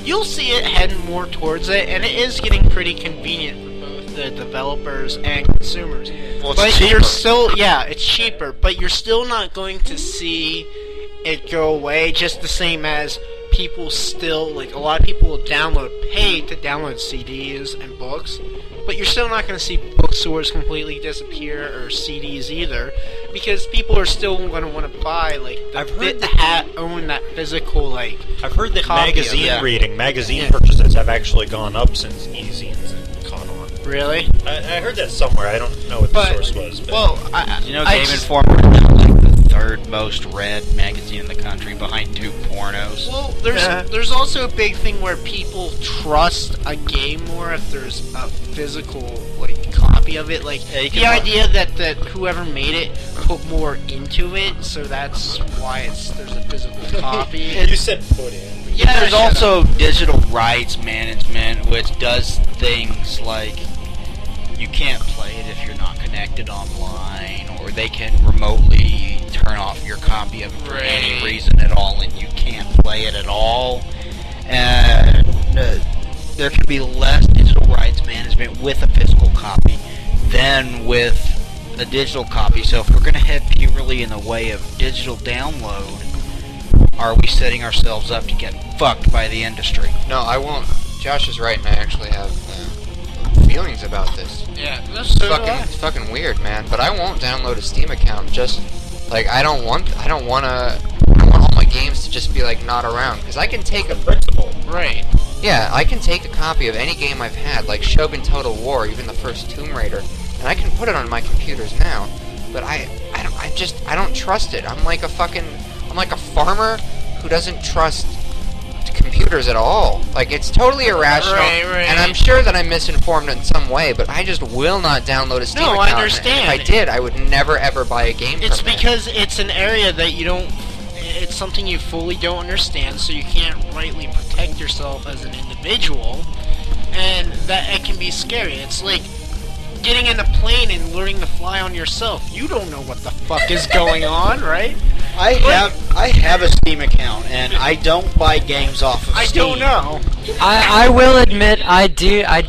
you'll see it heading more towards it, and it is getting pretty convenient for both the developers and consumers. Well, it's But cheaper. you're still, yeah, it's cheaper, but you're still not going to see it go away, just the same as people still, like, a lot of people will pay to download CDs and books, but you're still not going to see bookstores completely disappear, or CDs either, because people are still going to want to buy, like, own that physical, like, I've heard that Copy of magazine it. magazine Yeah. purchases have actually gone up since e-zines have caught on. really? I heard that somewhere. I don't know what the But, source was. But well, You know, I Game just- Informer is now like the 3rd most read magazine in the country, behind 2 pornos. Well, there's also a big thing where people trust a game more if there's a physical, like, copy of it. Like, Yeah, you the can idea that whoever made it put more into it, so that's why there's a physical copy. you said put in. Yeah, There's shut also digital rights management, which does things like you can't play it if you're not connected online, or they can remotely turn off your copy of it for any Right. reason at all, and you can't play it at all. And there can be less digital rights management with a physical copy than with a digital copy. So if we're going to head purely in the way of digital download, are we setting ourselves up to get fucked by the industry? No, I won't. Josh is right, and I actually have feelings about this. Yeah, It's fucking weird, man. But I won't download a Steam account. Just like I don't want all my games to just be like not around, because I can take a Principle. right. Yeah, I can take a copy of any game I've had, like Shogun Total War, even the first Tomb Raider, and I can put it on my computers now. but I don't trust it. I'm like a farmer who doesn't trust computers at all. Like, it's totally irrational, Right. and I'm sure that I'm misinformed in some way, but I just will not download a Steam No, account. I understand. And if I did, I would never ever buy a game It's from there. because it's an area that you don't. It's something you fully don't understand, so you can't rightly protect yourself as an individual, and that it can be scary. It's like getting in a plane and learning to fly on yourself. You don't know what the fuck is going on, right? I have a Steam account, and I don't buy games off of I Steam. don't know. I will admit I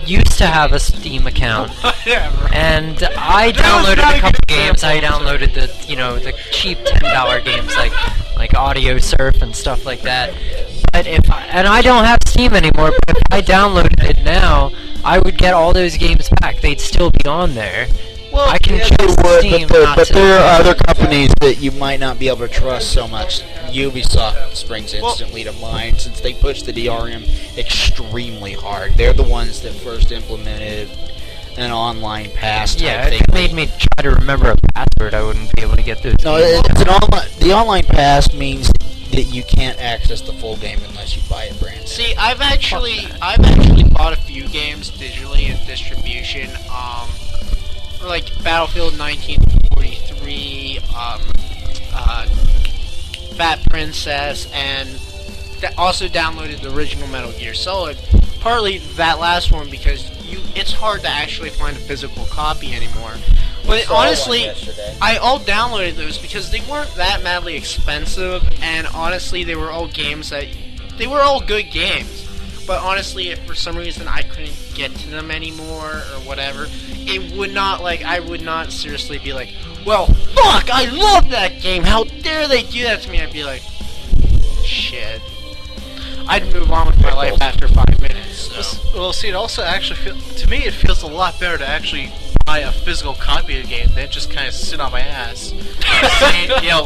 used to have a Steam account, Whatever. and I That was downloaded not a a couple good games. I example. downloaded the cheap $10 games like Audio Surf and stuff like that. But and I don't have Steam anymore. But if I downloaded it now, I would get all those games back. They'd still be on there. Well, I can yeah, choose they would, Steam but, not but to. there are other companies that you might not be able to trust so much. Ubisoft springs instantly to mind since they pushed the DRM extremely hard. They're the ones that first implemented an online pass type Yeah, thing. if it made me try to remember a password, I wouldn't be able to get those. No, games. it's an the online pass means that you can't access the full game unless you buy it brand new. See, I've actually bought a few games digitally in distribution. Like Battlefield 1943, Fat Princess, and also downloaded the original Metal Gear Solid. Partly that last one because it's hard to actually find a physical copy anymore. But honestly, I all downloaded those because they weren't that madly expensive, and honestly, they were all games they were all good games. But honestly, if for some reason I couldn't get to them anymore or whatever, I would not seriously be like, well, fuck, I love that game, how dare they do that to me? I'd be like, shit. I'd move on with my life after 5 minutes. So. Well, see, it also actually to me it feels a lot better to actually buy a physical copy of the game than just kind of sit on my ass,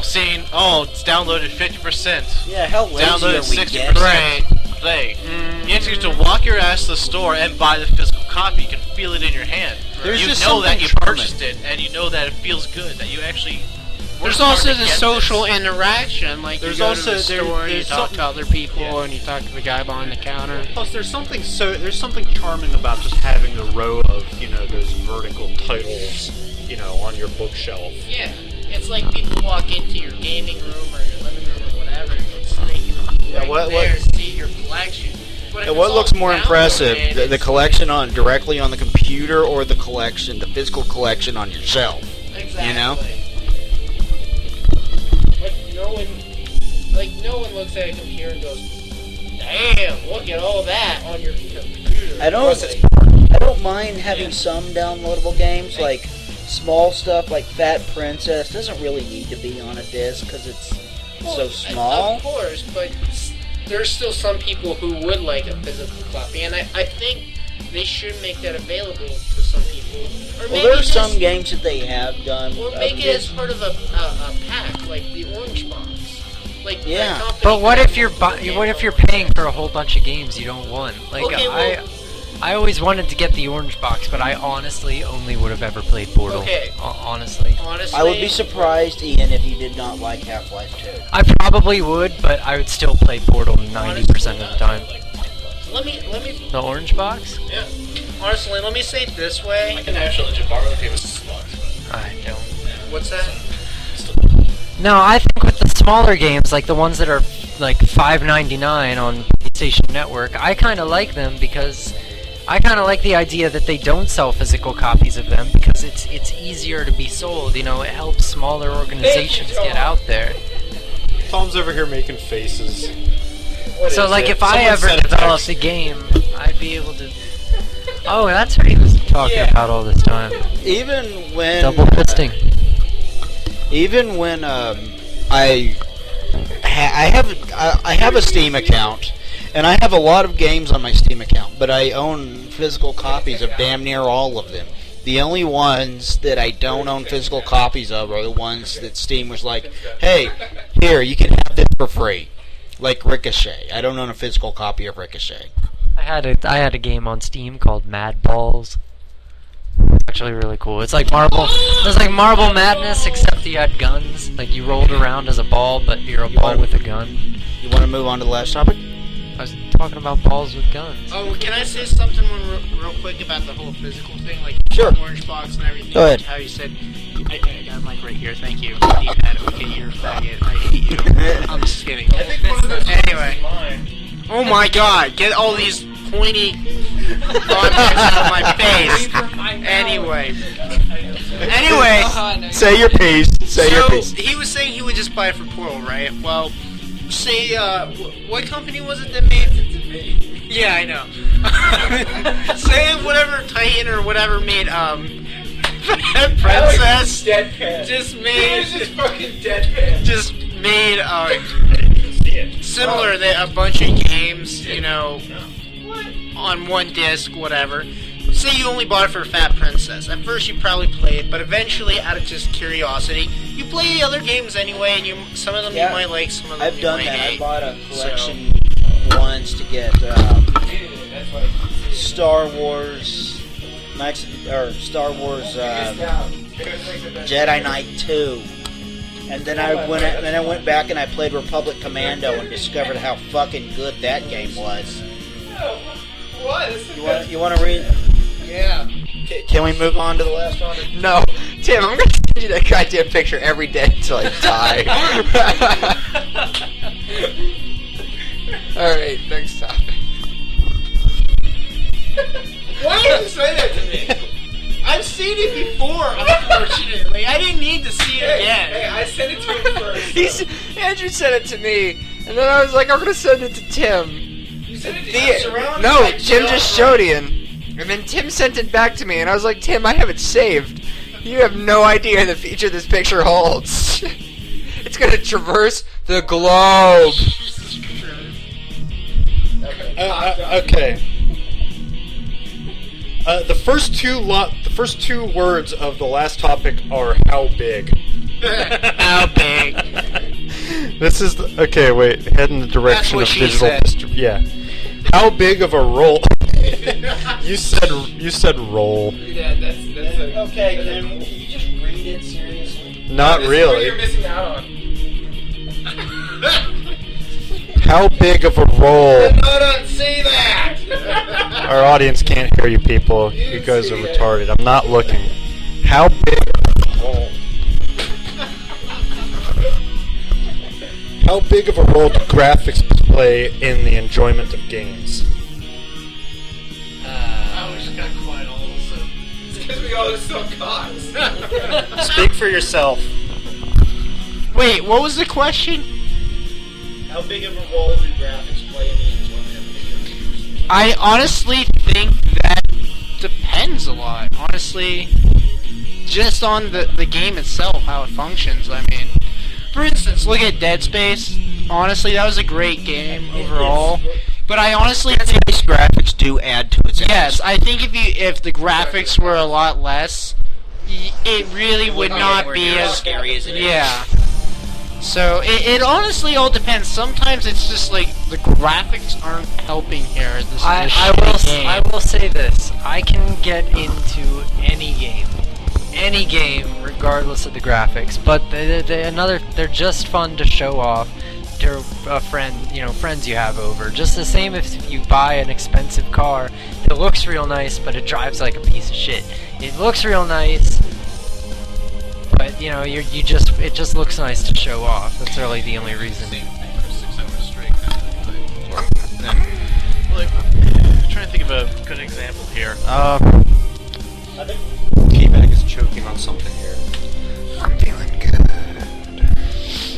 saying, oh, it's downloaded 50%, Yeah, how lazy downloaded are we 60%. getting? Right. Play. You have to walk your ass to the store and buy the physical copy. You can feel it in your hand. There's you just know that something you charming. purchased it, and you know that it feels good. That you actually. There's worked also hard to the get social this. interaction, like There's you go also- to the there- store, you there's talk something- to other people, Yeah. and you talk to the guy behind the counter. Plus, there's something charming about just having a row of those vertical titles on your bookshelf. Yeah, it's like people walk into your gaming room or your living room or whatever, and they can what- see your collection. But if And it's what all looks more impressive, downloaded, the it's- collection directly on the computer or the physical collection on your shelf? Exactly. You know? No one looks at a computer and goes, "Damn, look at all that on your computer." I don't mind having some downloadable games, like small stuff like Fat Princess doesn't really need to be on a disc because it's so small. Of course, but there's still some people who would like a physical copy, and I think they should make that available for some people. Or Well, maybe there's just, some games that they have done. or make it as part of a pack, like the Orange Box. Like Yeah. that company But what could if you're have what if you're games paying for a whole bunch of games you don't want? Like Okay, well- I always wanted to get the orange box, but I honestly only would have ever played Portal. Okay. Honestly, Honestly, I would be surprised, Ian, if you did not like Half-Life 2. I probably would, but I would still play Portal 90% of the time. Let me. The orange box? Yeah. Honestly, let me say it this way. I can actually legit borrow the game with Xbox. I don't. What's that? No, I think with the smaller games, like the ones that are like $5.99 on PlayStation Network, I kind of like them because I kind of like the idea that they don't sell physical copies of them because it's easier to be sold. It helps smaller organizations get out there. Tom's over here making faces. So, like, if I Someone ever said it developed a game, I'd be able to. Oh, that's what he was talking about all this time. Even when Double fisting. Even when I have a Steam account, and I have a lot of games on my Steam account, but I own physical copies of damn near all of them. The only ones that I don't own physical copies of are the ones that Steam was like, hey, here, you can have this for free. Like Ricochet. I don't own a physical copy of Ricochet. I had a game on Steam called Mad Balls. It's a actually really cool. It's like Marble. It's like Marble Madness, except you had guns. Like you rolled around as a ball, but you're a ball with a gun. You want to move on to the last topic? I was talking about balls with guns. Oh, can I say something real quick about the whole physical thing? Like, Sure. Orange box and everything. Go ahead. How you said, I got a mic right here, thank you. D-pad, okay, you're a faggot. I hate you. I'm just kidding. I think one of those Anyway. is mine. Oh my god, get all these pointy comments out of my face. Anyway. Say your piece. Say your So, piece. he was saying he would just buy it for Portal, right? Well, say, what company was it that made it? Yeah, I know. Say whatever Titan or whatever made, Princess Deadpan. just He made, was just fucking deadpan. just made, similar, a bunch of games, you know, on one disc, whatever. Say you only bought it for Fat Princess. At first you probably play it, but eventually, out of just curiosity, you play the other games anyway, and some of them Yeah. you might like, some of them I've you done might that. I hate. bought a collection once to get Star Wars Star Wars Jedi Knight 2. And then I went back and I played Republic Commando and discovered how fucking good that game was. What? You want to read? Yeah. Can we move on to the last one? No, Tim, I'm gonna send you that goddamn picture every day until I die. Alright, next topic. Why did you say that to me? I've seen it before, unfortunately. I didn't need to see it again. Hey, I sent it to him first. Andrew sent it to me, and then I was like, I'm gonna send it to Tim. You sent it to No, Tim just showed Ian. And then Tim sent it back to me, and I was like, Tim, I have it saved. You have no idea the feature this picture holds. It's gonna traverse the globe. Okay. The first two words of the last topic are how big. How big? This is okay. Wait, head in the direction what of she digital. said. Yeah. How big of a roll? You said roll. Yeah, that's Okay, then can you just read it seriously? Not This is what really. you're missing out on. How big of a roll? No, don't say that! Our audience can't hear you people. You guys are retarded. I'm not looking. How big of a roll? How big of a role do graphics play in the enjoyment of games? I was just got quiet all of a sudden. It's because we all just saw cocks. Speak for yourself. Wait, what was the question? How big of a role do graphics play in the enjoyment of video games? I honestly think that depends a lot. Honestly, just on the game itself, how it functions. I mean, for instance, look at Dead Space. Honestly, that was a great game overall. But I honestly think These graphics do add to its yes, I think if the graphics were a lot less, it really would not be as scary as it is. yeah. So it honestly all depends. Sometimes it's just like the graphics aren't helping here. This is a I shitty game. will say this. I can get into any game, regardless of the graphics. But they're just fun to show off to a friend, friends you have over. Just the same if you buy an expensive car. It looks real nice, but it drives like a piece of shit. It looks real nice, but it just looks nice to show off. That's really the only reason. Same thing for 6 hours straight kind of thing. Like, I'm trying to think of a good example here. I think T-Bag is choking on something here. I'm feeling good.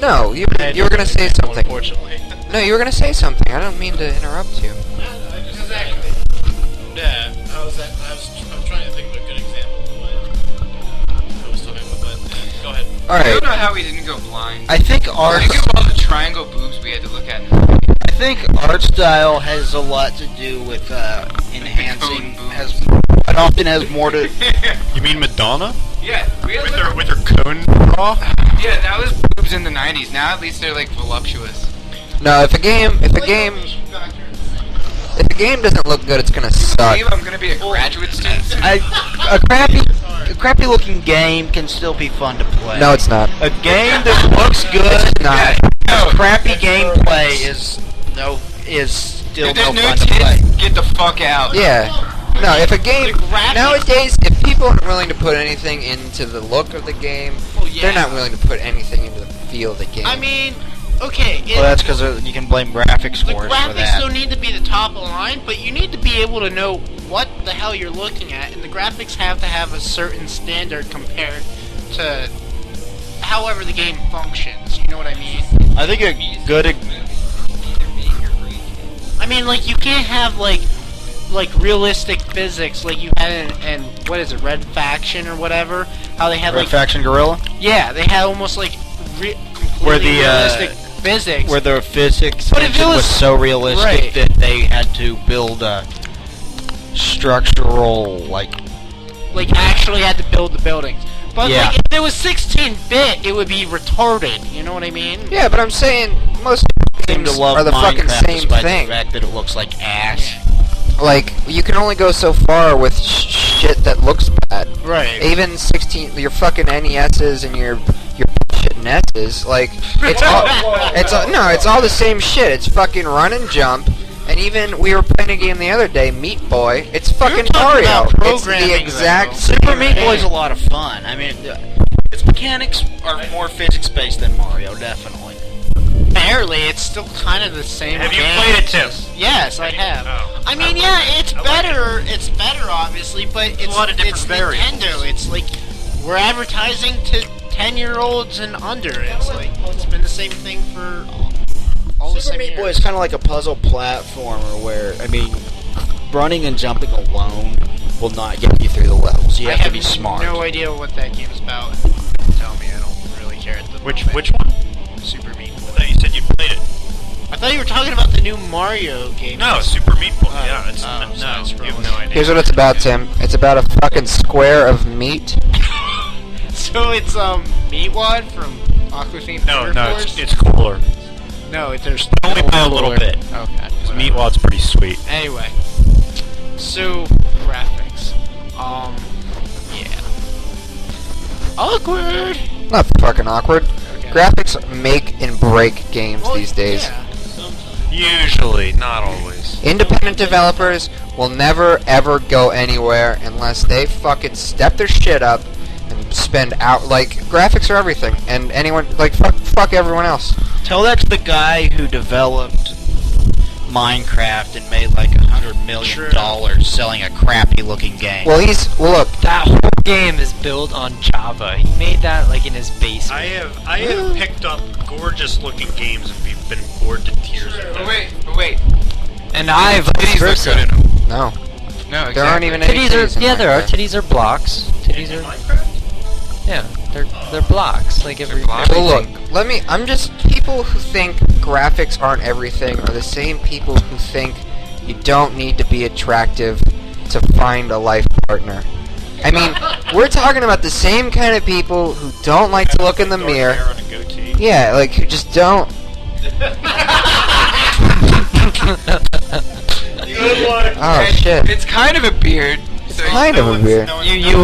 No, you were gonna say something. Unfortunately. No, you were gonna say something. I don't mean to interrupt you. Exactly. Yeah, I was trying to think of a good example of what I was talking about, but go ahead. I Alright. don't know how we didn't go blind. I think Think of all the triangle boobs we had to look at. I think art style has a lot to do with enhancing. It often has more to. You mean Madonna? Yeah, we had With her cone bra? yeah, that was boobs in the 90s. Now at least they're like voluptuous. No, if a game If the game doesn't look good, it's gonna suck. I'm gonna be a graduate student. A crappy looking game can still be fun to play. No, it's not. A game that looks good, Not. crappy gameplay is still If no there's no fun to play. tits, get the fuck out. Yeah. No, if a game nowadays, if people aren't willing to put anything into the look of the game, they're not willing to put anything into the feel of the game. I mean, okay. Well, that's because you can blame graphics The scores for graphics that. don't need to be the top of the line, but you need to be able to know what the hell you're looking at, and the graphics have to have a certain standard compared to however the game functions. You know what I mean? I think a good. I mean, like, you can't have like realistic physics like you had in what is it, Red Faction or whatever? How they had Red Faction Gorilla? Yeah, they had almost like completely Where the, realistic physics. Where the physics But if engine it was was- so realistic right. that they had to build structural, like actually had to build the buildings. But Yeah. like, if it was 16-bit, it would be retarded. You know what I mean? yeah, but I'm saying most seem to games love are the Minecraft fucking same despite thing. the fact that it looks like ass. Like, you can only go so far with shit that looks bad. Right. Even your fucking NESs and your shit NESs, like, it's all the same shit. It's fucking run and jump. And even we were playing a game the other day, Meat Boy. It's fucking talking Mario. about It's programming, the exact though. same Super Meat thing. Boy's a lot of fun. I mean, its mechanics are more physics-based than Mario, definitely. Barely, it's still kind of the same. Have you game. played it, Tim? Yes, I have. Oh. I mean, yeah, it's better. It's better, obviously, but it's a lot of different it's variables. Nintendo. It's like we're advertising to 10-year-olds and under. It's like it's been the same thing for all the Super same Meat Boy years. is kind of like a puzzle platformer where, I mean, running and jumping alone will not get you through the levels. You I have to be smart. No idea what that game is about. Tell me, I don't really care at the Which moment. one? Super Meat I Boy. thought you said you played it. I thought you were talking about the new Mario game. No, Super Meat Boy. Oh, yeah, it's oh, so no. it's You have wrong. no idea. Here's what it's about, Tim. It's about a fucking square of meat. So it's Meatwad from Aquafina No, Fire no, Force? it's cooler. No, there's Only by a little bit. Okay. Meatwad's pretty sweet. Anyway, so graphics. Yeah. Awkward. Not fucking awkward. Okay. Graphics make and break games Well, these days. Yeah. Usually, not always. Independent developers will never ever go anywhere unless they fucking step their shit up and spend out. Like, graphics are everything, and anyone, like, fuck everyone else. Tell that to the guy who developed Minecraft and made like $100 million selling a crappy looking game. Well, look, That whole game is built on Java. He made that like in his basement. I have picked up gorgeous looking games and been bored to tears of them. Wait. And I vice Titties look versa. good in them. no. No, There aren't exactly. even any Titties titties are in there are Minecraft. titties are blocks. Titties are yeah, they're blocks like every. blocks? Well, everything. I'm just, people who think graphics aren't everything are the same people who think you don't need to be attractive to find a life partner. I mean, we're talking about the same kind of people who don't like to look in the mirror. Hair and a goatee. Yeah, like, who just don't. Oh, shit. It's kind of a beard. It's kind of a beard. You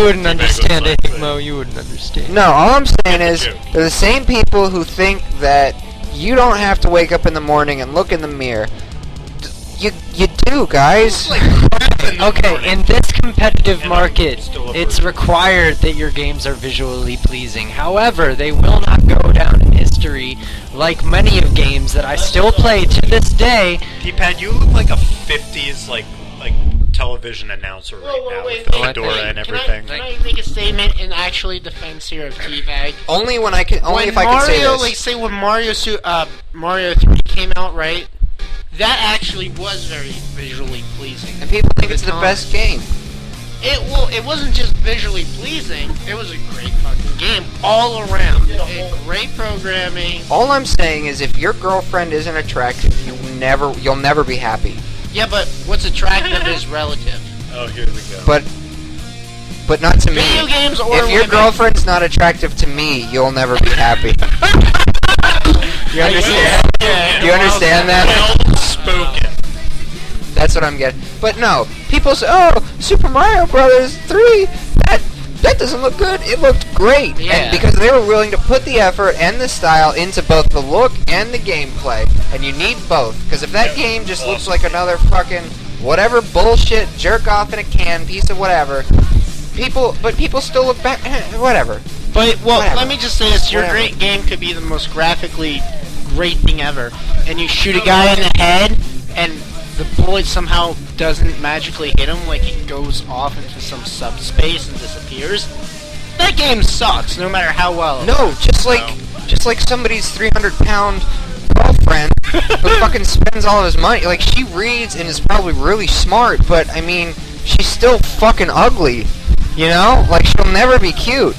wouldn't understand it, Mo. You wouldn't understand. No, all I'm saying is, they're the same people who think that you don't have to wake up in the morning and look in the mirror. You do, guys. Okay, in this competitive market, it's required that your games are visually pleasing. However, they will not go down in history like many of games that I still play to this day. P-Pad, you look like a 50s like television announcer right now with the wait, fedora and Can everything. I make a statement in actually defense here of Teabag? Only when I can. Only When if I can say Mario, this. like say when Mario 3 came out, right? That actually was very visually pleasing. And people think At it's the time. best game. It wasn't just visually pleasing. It was a great fucking game all around. Great programming. All I'm saying is, if your girlfriend isn't attractive, you'll never be happy. Yeah, but what's attractive is relative. Oh, here we go. But not to me. Video games or If your women. girlfriend's not attractive to me, you'll never be happy. You understand? Yeah. Do you understand that? Well spoken. That's what I'm getting. But no, people say, "Oh, Super Mario Brothers 3, that doesn't look good." It looked great, Yeah. and because they were willing to put the effort and the style into both the look and the gameplay, and you need both. Because if that game just looks like another fucking whatever bullshit jerk off in a can piece of whatever, people still look back. Whatever. But, well, Whatever. let me just say this. Your Whatever. great game could be the most graphically great thing ever. And you shoot a guy in the head, and the bullet somehow doesn't magically hit him, like it goes off into some subspace and disappears. That game sucks, no matter how well. No, just like somebody's 300-pound girlfriend who fucking spends all of his money. Like, she reads and is probably really smart, but, I mean, she's still fucking ugly. You know? Like, she'll never be cute.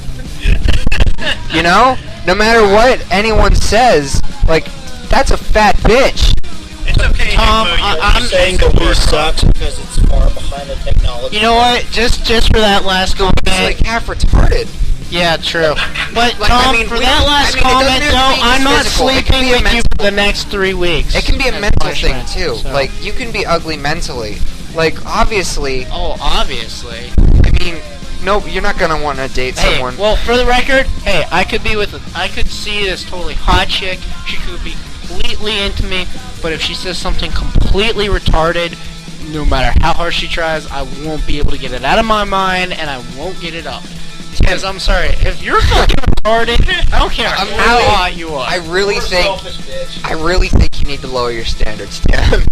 You know? No matter what anyone says, like, that's a fat bitch. It's okay, Tom, Hippo, I'm you're saying the Wii sucks because it's far behind the technology. You know what? Just for that last comment. It's like half retarded. Yeah, true. But Like, Tom, I mean, for we- that last I mean, it doesn't comment, have to though, be just I'm not physical. It can sleeping be a with you mental- for the next 3 weeks. It can be a as mental thing, punishment, too. so- Like, you can be ugly mentally. Like, obviously, Oh, obviously. I mean, no, you're not gonna want to date Hey, someone. well, for the record, hey, I could see this totally hot chick. She could be completely into me, but if she says something completely retarded, no matter how hard she tries, I won't be able to get it out of my mind, and I won't get it up. Because I'm sorry, if you're fucking retarded, I don't care I'm how really- hot you are. I really think you need to lower your standards, Tim.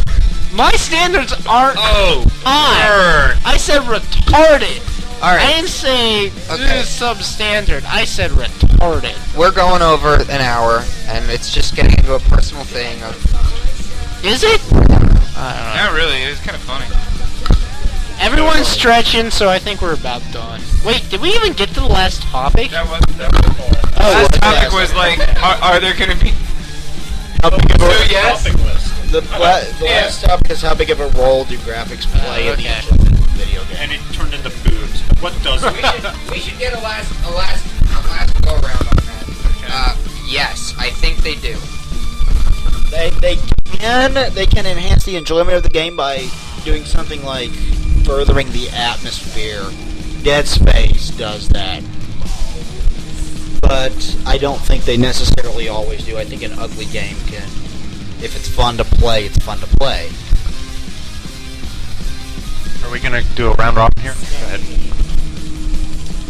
My standards aren't Oh, high. burn. I said retarded. All I right, didn't say Okay. substandard. I said retarded. we're going over an hour, and it's just getting into a personal thing of. Is it? I don't know. Not really. It was kind of funny. Everyone's stretching, so I think we're about done. Wait, did we even get to the last topic? That was the last topic was like, are there gonna be? How big of So a, yes. the last topic is how big of a role do graphics play in the okay. actual video game? And it turned into boobs. What doesn't? We should get a last go around on that. Yes, I think they do. They can enhance the enjoyment of the game by doing something like furthering the atmosphere. Dead Space does that. But I don't think they necessarily always do. I think an ugly game can, if it's fun to play, it's fun to play. Are we gonna do a round robin here? Go ahead.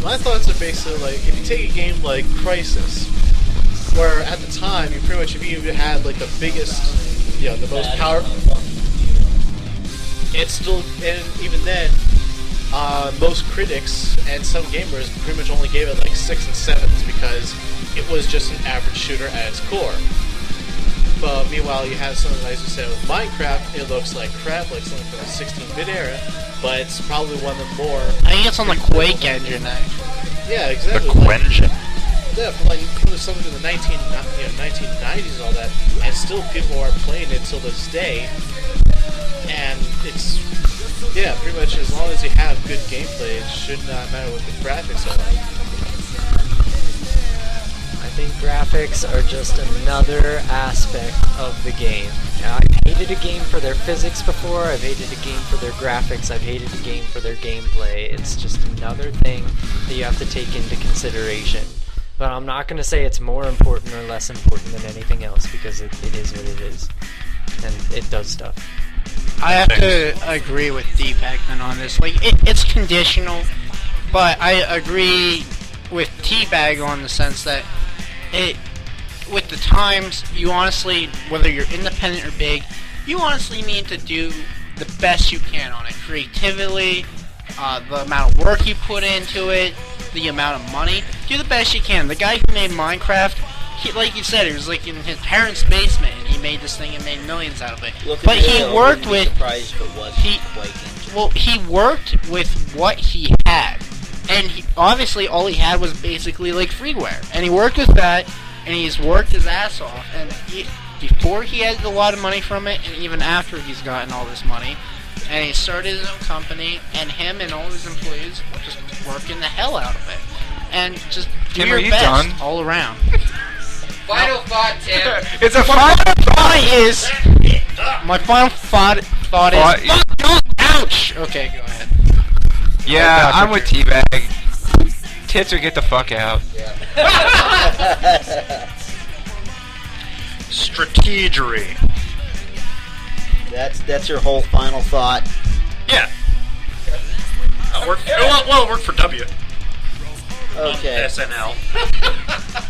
My thoughts are basically like, if you take a game like Crisis, where at the time you pretty much, if you had like the biggest, you know, the most powerful, it's still, and even then, most critics and some gamers pretty much only gave it like 6 and 7s because it was just an average shooter at its core. But meanwhile, you have something like you said with Minecraft, it looks like crap, like something from the 16-bit era, but it's probably one of the more. I think it's on the Quake engine, actually. Yeah, The exactly. Quengen. Yeah, from like from something in the 1990s and all that, and still people are playing it till this day. And it's pretty much as long as you have good gameplay, it should not matter what the graphics are like. I think graphics are just another aspect of the game. Now, I've hated a game for their physics before, I've hated a game for their graphics, I've hated a game for their gameplay. It's just another thing that you have to take into consideration. But I'm not going to say it's more important or less important than anything else, because it is what it is. And it does stuff. I have to agree with Deep Eggman on this. Like, it's conditional, but I agree with Teabag on the sense that with the times, you honestly, whether you're independent or big, you honestly need to do the best you can on it. Creatively, the amount of work you put into it, the amount of money, do the best you can. The guy who made Minecraft, like you said, he was like in his parents' basement, and he made this thing and made millions out of it. But he worked with, he worked with what he had. And obviously all he had was basically like freeware. And he worked with that, and he's worked his ass off. And before he had a lot of money from it, and even after he's gotten all this money, and he started his own company, and him and all his employees just working the hell out of it. And just do Tim, your are you best done? all around. Final thought, Tim. It's a My fun. final thought is... My final thought is... Thought- Ouch! Okay, go ahead. Yeah, I'm with Teabag. Tits or get the fuck out. Strategery. That's your whole final thought. Yeah. Well, it worked for W. Okay. SNL.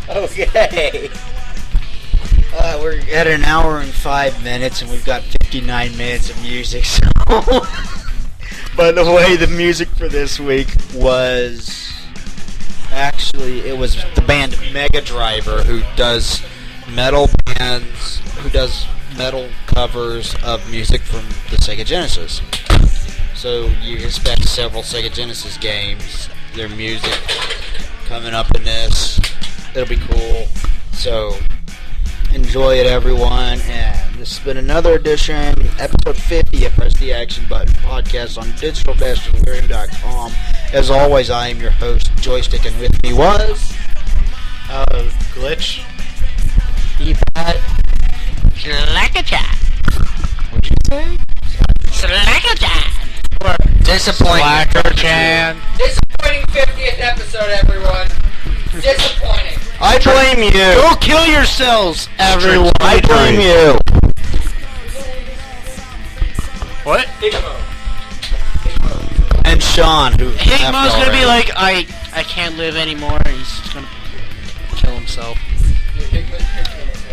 Okay. We're at an hour and 5 minutes, and we've got 59 minutes of music. So, by the way, the music for this week was it was the band Mega Driver, who does metal covers of music from the Sega Genesis. So you expect several Sega Genesis games, their music coming up in this. It'll be cool. So enjoy it, everyone. And this has been another edition, episode 50 of Press the Action Button podcast on digital-delirium.com. As always, I am your host, Joystick, and with me was... Glitch. E-Pat. Slack-a-chat. What'd you say? Slack-a-chat. Disappointing. Slacker-chan. Disappointing 50th episode, everyone. Disappointing. I blame you. Go kill yourselves, everyone. I blame you. What? And Sean, who Higmo's gonna be like, I can't live anymore, and he's just gonna kill himself.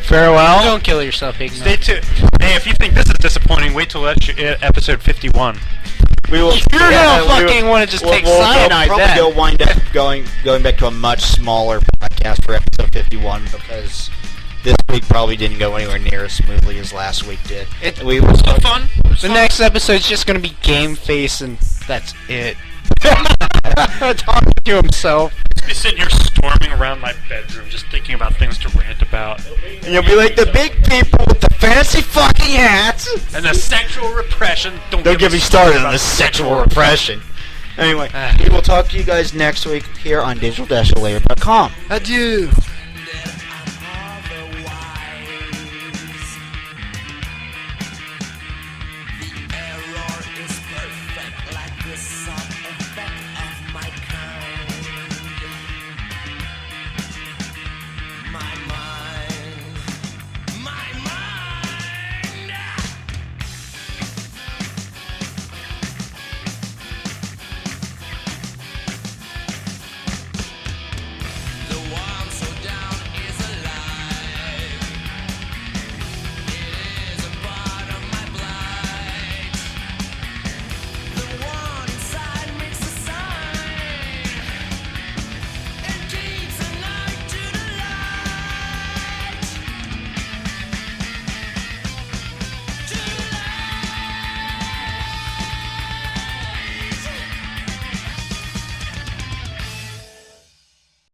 Farewell. Don't kill yourself, Higmo. Stay tuned. Hey, if you think this is disappointing, wait till episode 51. We will. You're gonna fucking want to just take cyanide probably then. wind up going back to a much smaller podcast for episode 51 because this week probably didn't go anywhere near as smoothly as last week did. We will Still fun. The next episode's just gonna be Game Face, and that's it. Talking to himself. Be sitting here storming around my bedroom, just thinking about things to rant about. And you'll be like the big people with the fancy fucking hats. And the sexual repression. Don't get me started on the sexual repression. Anyway, we will talk to you guys next week here on digital-delirium.com. Adieu.